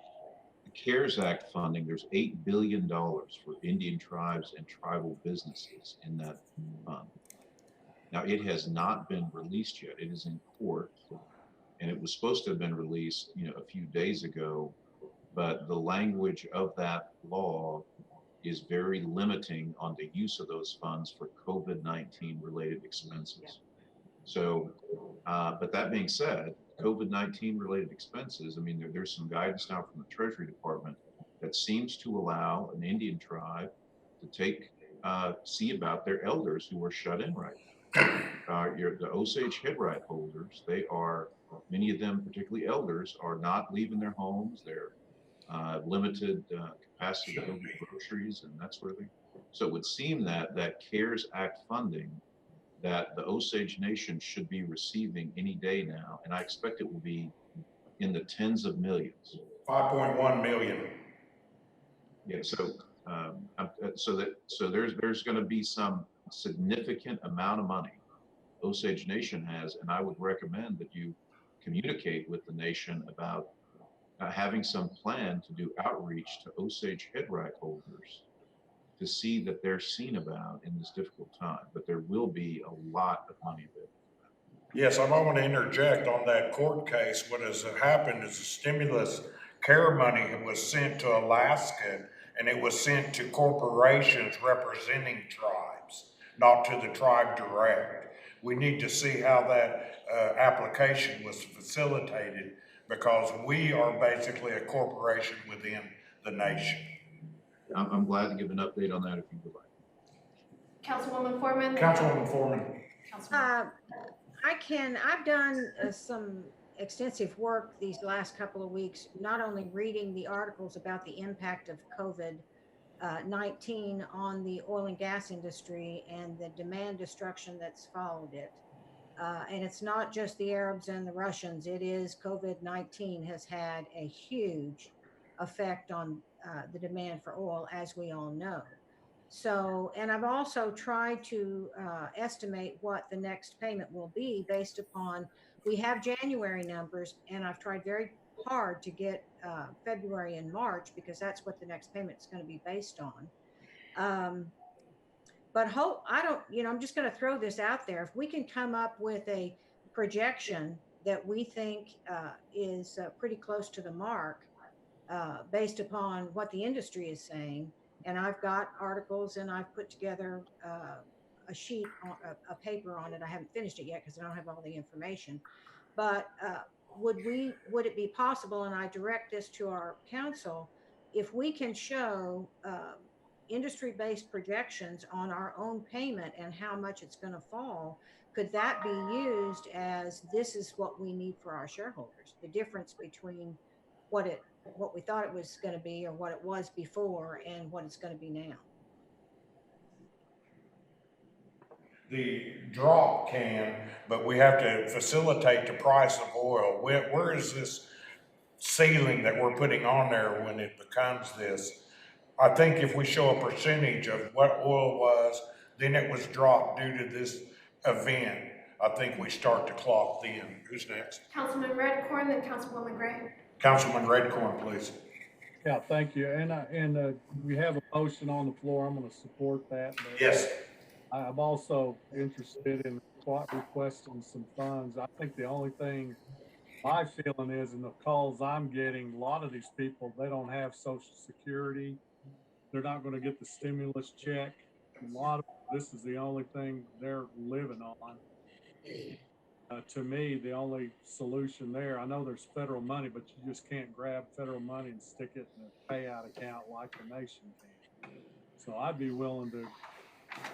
the CARES Act funding, there's $8 billion for Indian tribes and tribal businesses in that fund. Now, it has not been released yet. It is in court, and it was supposed to have been released, a few days ago, but the language of that law is very limiting on the use of those funds for COVID-19 related expenses. So, but that being said, COVID-19 related expenses, I mean, there's some guidance now from the Treasury Department that seems to allow an Indian tribe to see about their elders who are shut in right now. The Osage head right holders, many of them, particularly elders, are not leaving their homes. They're limited capacity to go get groceries and that sort of thing. So it would seem that CARES Act funding that the Osage Nation should be receiving any day now, and I expect it will be in the tens of millions. 5.1 million. Yeah, so there's going to be some significant amount of money Osage Nation has, and I would recommend that you communicate with the nation about having some plan to do outreach to Osage head right holders to see that they're seen about in this difficult time. But there will be a lot of money there. Yes, I want to interject on that court case. What has happened is the stimulus care money was sent to Alaska, and it was sent to corporations representing tribes, not to the tribe direct. We need to see how that application was facilitated, because we are basically a corporation within the nation. I'm glad to give an update on that if you would like. Councilwoman Foreman. Councilwoman Foreman. I've done some extensive work these last couple of weeks, not only reading the articles about the impact of COVID-19 on the oil and gas industry and the demand destruction that's followed it. And it's not just the Arabs and the Russians. It is COVID-19 has had a huge effect on the demand for oil, as we all know. So, and I've also tried to estimate what the next payment will be based upon, we have January numbers, and I've tried very hard to get February and March, because that's what the next payment is going to be based on. But I'm just going to throw this out there. If we can come up with a projection that we think is pretty close to the mark, based upon what the industry is saying, and I've got articles and I've put together a sheet, a paper on it. I haven't finished it yet because I don't have all the information. But would it be possible, and I direct this to our council, if we can show industry-based projections on our own payment and how much it's going to fall, could that be used as this is what we need for our shareholders? The difference between what we thought it was going to be, or what it was before, and what it's going to be now. The drop can, but we have to facilitate the price of oil. Where is this ceiling that we're putting on there when it becomes this? I think if we show a percentage of what oil was, then it was dropped due to this event, I think we start the clock then. Who's next? Councilman Redcorn, then Councilwoman Gray. Councilman Redcorn, please. Yeah, thank you. And we have a motion on the floor. I'm going to support that. Yes. I'm also interested in requesting some funds. I think the only thing my feeling is, in the calls I'm getting, a lot of these people, they don't have Social Security. They're not going to get the stimulus check. A lot of this is the only thing they're living on. To me, the only solution there, I know there's federal money, but you just can't grab federal money and stick it in a payout account like the nation can. So I'd be willing to,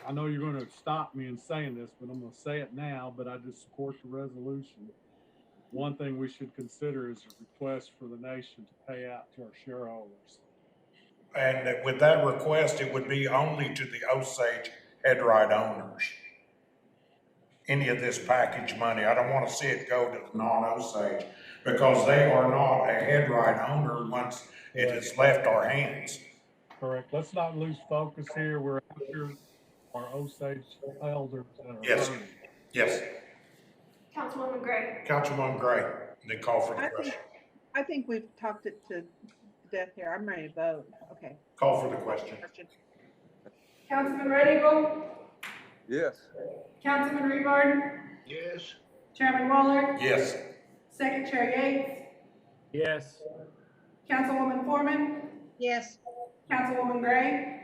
I know you're going to stop me in saying this, but I'm going to say it now, but I just support the resolution. One thing we should consider is a request for the nation to pay out to our shareholders. And with that request, it would be only to the Osage head right owners. Any of this package money, I don't want to see it go to the non-Osage because they are not a head right owner once it has left our hands. Correct. Let's not lose focus here. We're after our Osage elders that are Yes, hurting. yes. Councilwoman Gray. Councilwoman Gray, then call for the question. I think we've talked it to death here. I'm ready to vote. Okay. Call for the question. Councilman Red Eagle, Yes. Councilman Rebar, Yes. Chairman Waller, Yes. Second Chair Yates, Yes. Councilwoman Foreman, Yes. Councilwoman Gray,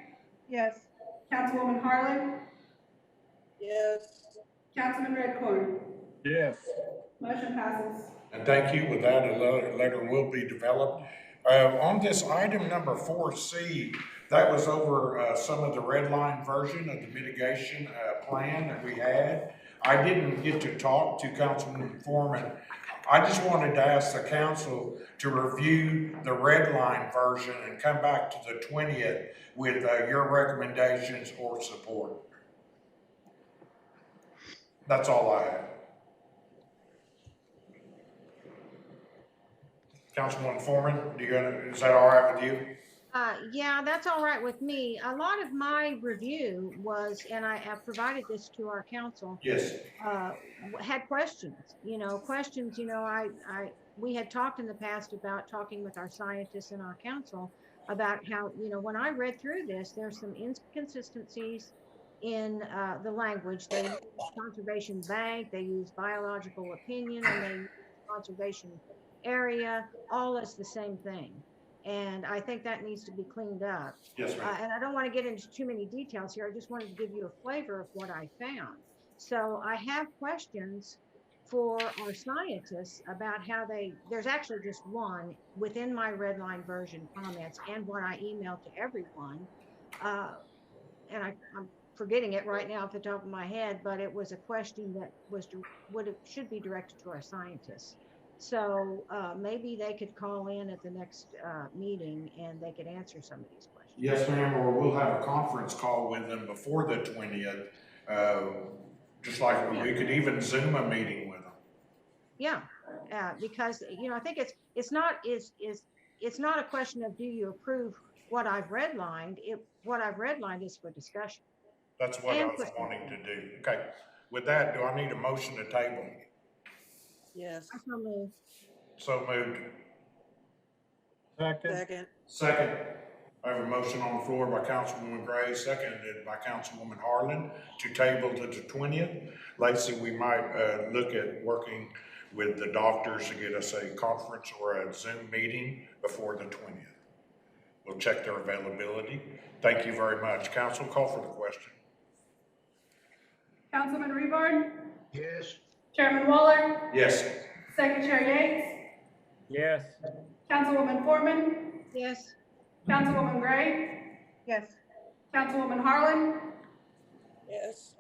Yes. Councilwoman Harlan, Yes. Councilman Redcorn. Yes. Motion passes. And thank you. With that, a letter will be developed. On this item number 4C, that was over some of the red line version of the mitigation plan that we had. I didn't get to talk to Councilman Foreman. I just wanted to ask the council to review the red line version and come back to the 20th with your recommendations or support. That's all I have. Councilman Foreman, is that all right with you? Yeah, that's all right with me. A lot of my review was, and I have provided this to our council. Yes. Had questions, questions, we had talked in the past about talking with our scientists and our council about how, when I read through this, there's some inconsistencies in the language. They use conservation bank, they use biological opinion, and they use conservation area, all as the same thing. And I think that needs to be cleaned up. Yes, ma'am. And I don't want to get into too many details here. I just wanted to give you a flavor of what I found. So I have questions for our scientists about how there's actually just one within my red line version comments and what I emailed to everyone. And I'm forgetting it right now off the top of my head, but it was a question that should be directed to our scientists. So maybe they could call in at the next meeting and they could answer some of these questions. Yes, ma'am, or we'll have a conference call with them before the 20th. Just like we could even Zoom a meeting with them. Yeah, because I think it's not a question of do you approve what I've redlined. What I've redlined is for discussion. That's what I was wanting to do. Okay, with that, do I need a motion to table? Yes. So moved. So moved. Second. Second. I have a motion on the floor by Councilwoman Gray, seconded by Councilwoman Harlan to table to the 20th. Lacey, we might look at working with the doctors to get us a conference or a Zoom meeting before the 20th. We'll check their availability. Thank you very much. Council, call for the question. Councilman Rebar, Yes. Chairman Waller, Yes. Second Chair Yates, Yes. Councilwoman Foreman, Yes. Councilwoman Gray, Yes. Councilwoman Harlan, Yes.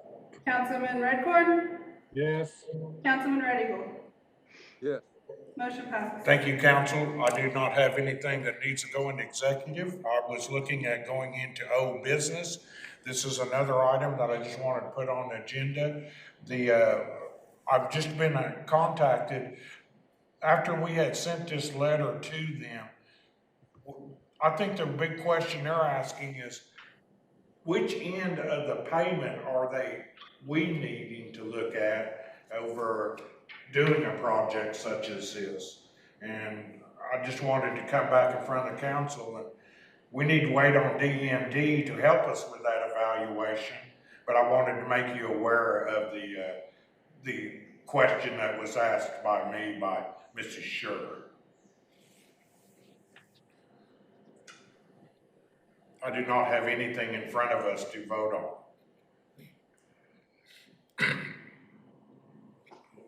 Councilman Redcorn, Yes. Councilman Red Eagle. Yes. Motion passes. Thank you, council. I do not have anything that needs to go into executive. I was looking at going into old business. This is another item that I just wanted to put on the agenda. I've just been contacted after we had sent this letter to them. I think the big question they're asking is, which end of the payment are we needing to look at over doing a project such as this? And I just wanted to come back in front of the council, and we need to wait on DMD to help us with that evaluation. but I wanted to make you aware of the question that was asked by me by Mrs. Sugar. I do not have anything in front of us to vote on.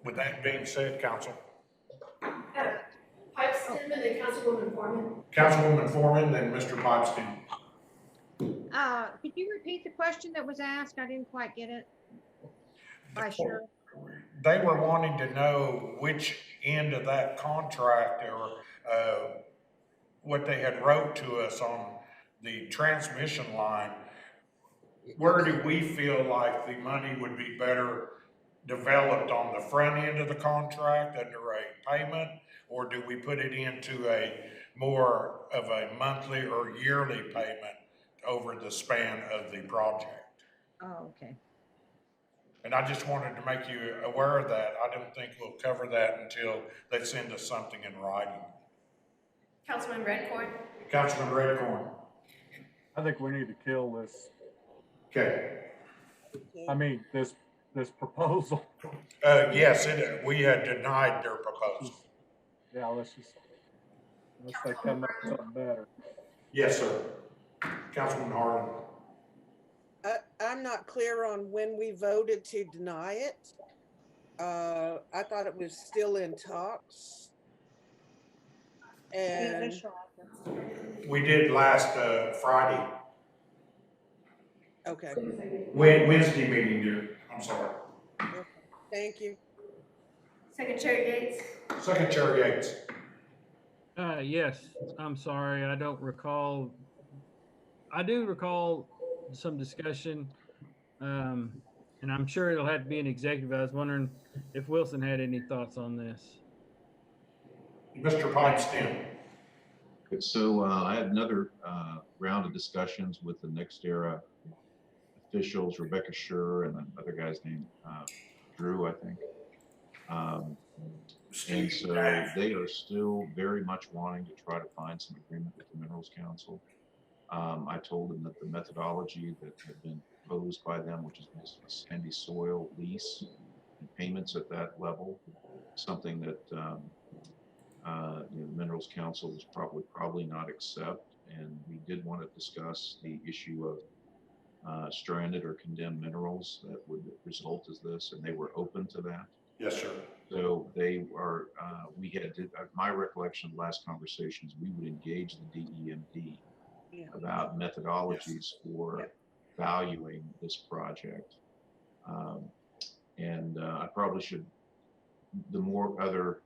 With that being said, Council. Pipestem and then Councilwoman Foreman. Councilwoman Foreman, then Mr. Pipestein. Could you repeat the question that was asked? I didn't quite get it. Sure. They were wanting to know which end of that contract or what they had wrote to us on the transmission line. Where do we feel like the money would be better developed, on the front end of the contract under a payment, or do we put it into a more of a monthly or yearly payment over the span of the project? Oh, okay. And I just wanted to make you aware of that. I don't think we'll cover that until they send us something in writing. Councilman Redcorn. Councilman Redcorn. I think we need to kill this. Okay. I mean, this proposal. Yes, we had denied their proposal. Yeah, unless they come up with something better. Yes, sir. Councilman Harlan. I'm not clear on when we voted to deny it. I thought it was still in talks. And We did last Friday. okay. Wednesday meeting, dear. I'm sorry. Okay. Thank you. Second Chair Yates. Second Chair Yates. Yes, I'm sorry. I don't recall. I do recall some discussion, and I'm sure it'll have to be an executive. I was wondering if Wilson had any thoughts on this. Mr. Pipestein. So I had another round of discussions with the NextEra officials, Rebecca Schur and the other guy's name, Drew, I think. And so they are still very much wanting to try to find some agreement with the Minerals Council. I told them that the methodology that had been proposed by them, which is based on a sandy soil lease and payments at that level, something that the Minerals Council was probably not accept. And we did want to discuss the issue of stranded or condemned minerals that would result as this, and they were open to that. Yes, sir. So they are, we had, my recollection of the last conversations, we would engage the DEMD about methodologies for valuing this project. And I probably should, the more other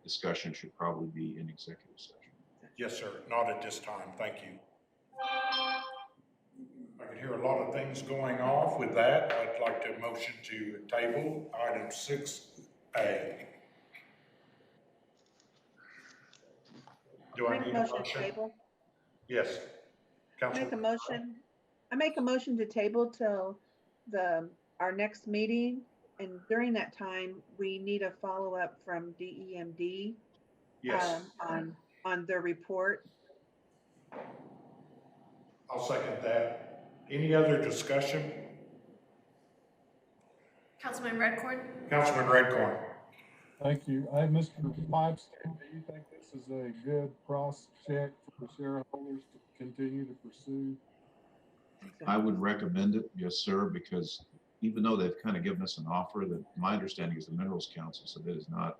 discussion should probably be in executive session. Yes, sir. Not at this time. Thank you. I can hear a lot of things going off. With that, I'd like to motion to table item 6A. Do I need a motion? Table. Yes. I make a motion to table till our next meeting, and during that time we need a follow-up from DEMD. Yes. On their report. I'll second that. Any other discussion? Councilman Redcorn. Councilman Redcorn. Thank you. Mr. Pipestein, do you think this is a good cross-check for shareholders to continue to pursue? I would recommend it, yes, sir, because even though they've kind of given us an offer, that my understanding is the Minerals Council said that is not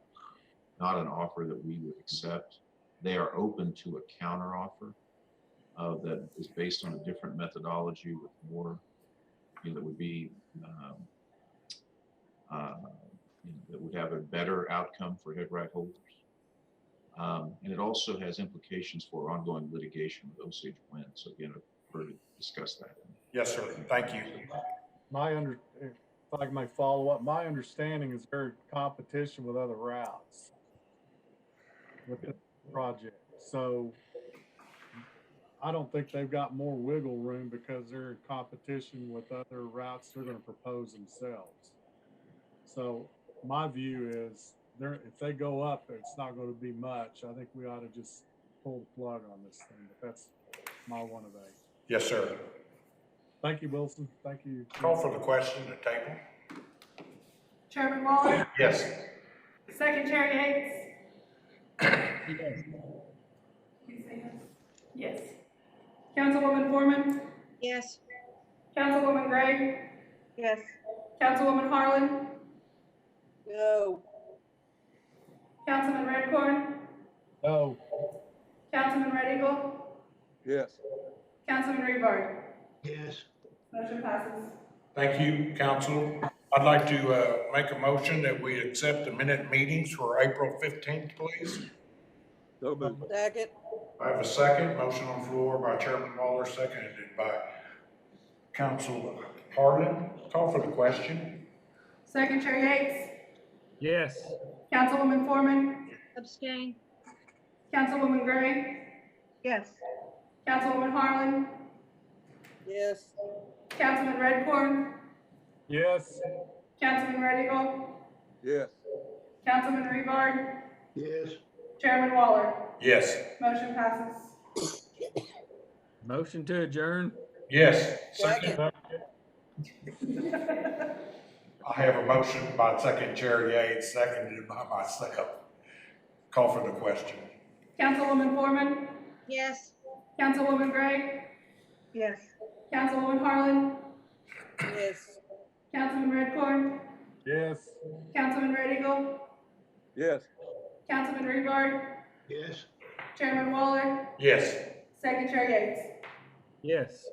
an offer that we would accept. They are open to a counter offer that is based on a different methodology with more, that would be, that would have a better outcome for head right holders. And it also has implications for ongoing litigation with Osage Wind. So again, I've heard to discuss that. Yes, sir. Thank you. If I may follow up, my understanding is they're in competition with other routes with the project. So I don't think they've got more wiggle room because they're in competition with other routes they're going to propose themselves. So my view is if they go up, it's not going to be much. I think we ought to just pull the plug on this thing, but that's my one of eight. Yes, sir. Thank you, Wilson. Thank you. Call for the question to table. Chairman Waller, Yes. Second Chair Yates. Yes. You say yes? Yes. Councilwoman Foreman, Yes. Councilwoman Gray, Yes. Councilwoman Harlan, No. Councilman Redcorn, No. Councilman Red Eagle, Yes. Councilman Rebar. Yes. Motion passes. Thank you, council. I'd like to make a motion that we accept the minute meetings for April 15th, please. So moved. Second. I have a second. Motion on the floor by Chairman Waller, seconded by Council Harlan. Call for the question. Second Chair Yates, Yes. Councilwoman Foreman, Abstain. Councilwoman Gray, Yes. Councilwoman Harlan, Yes. Councilman Redcorn, Yes. Councilman Red Eagle, Yes. Councilman Rebar, Yes. Chairman Waller. Yes. Motion passes. Motion to adjourn. Yes. Second. I have a motion by Second Chair Yates, seconded by myself. Call for the question. Councilwoman Foreman, Yes. Councilwoman Gray, Yes. Councilwoman Harlan, Yes. Councilman Redcorn, Yes. Councilman Red Eagle, Yes. Councilman Rebar, Yes. Chairman Waller, Yes. Second Chair Yates. Yes.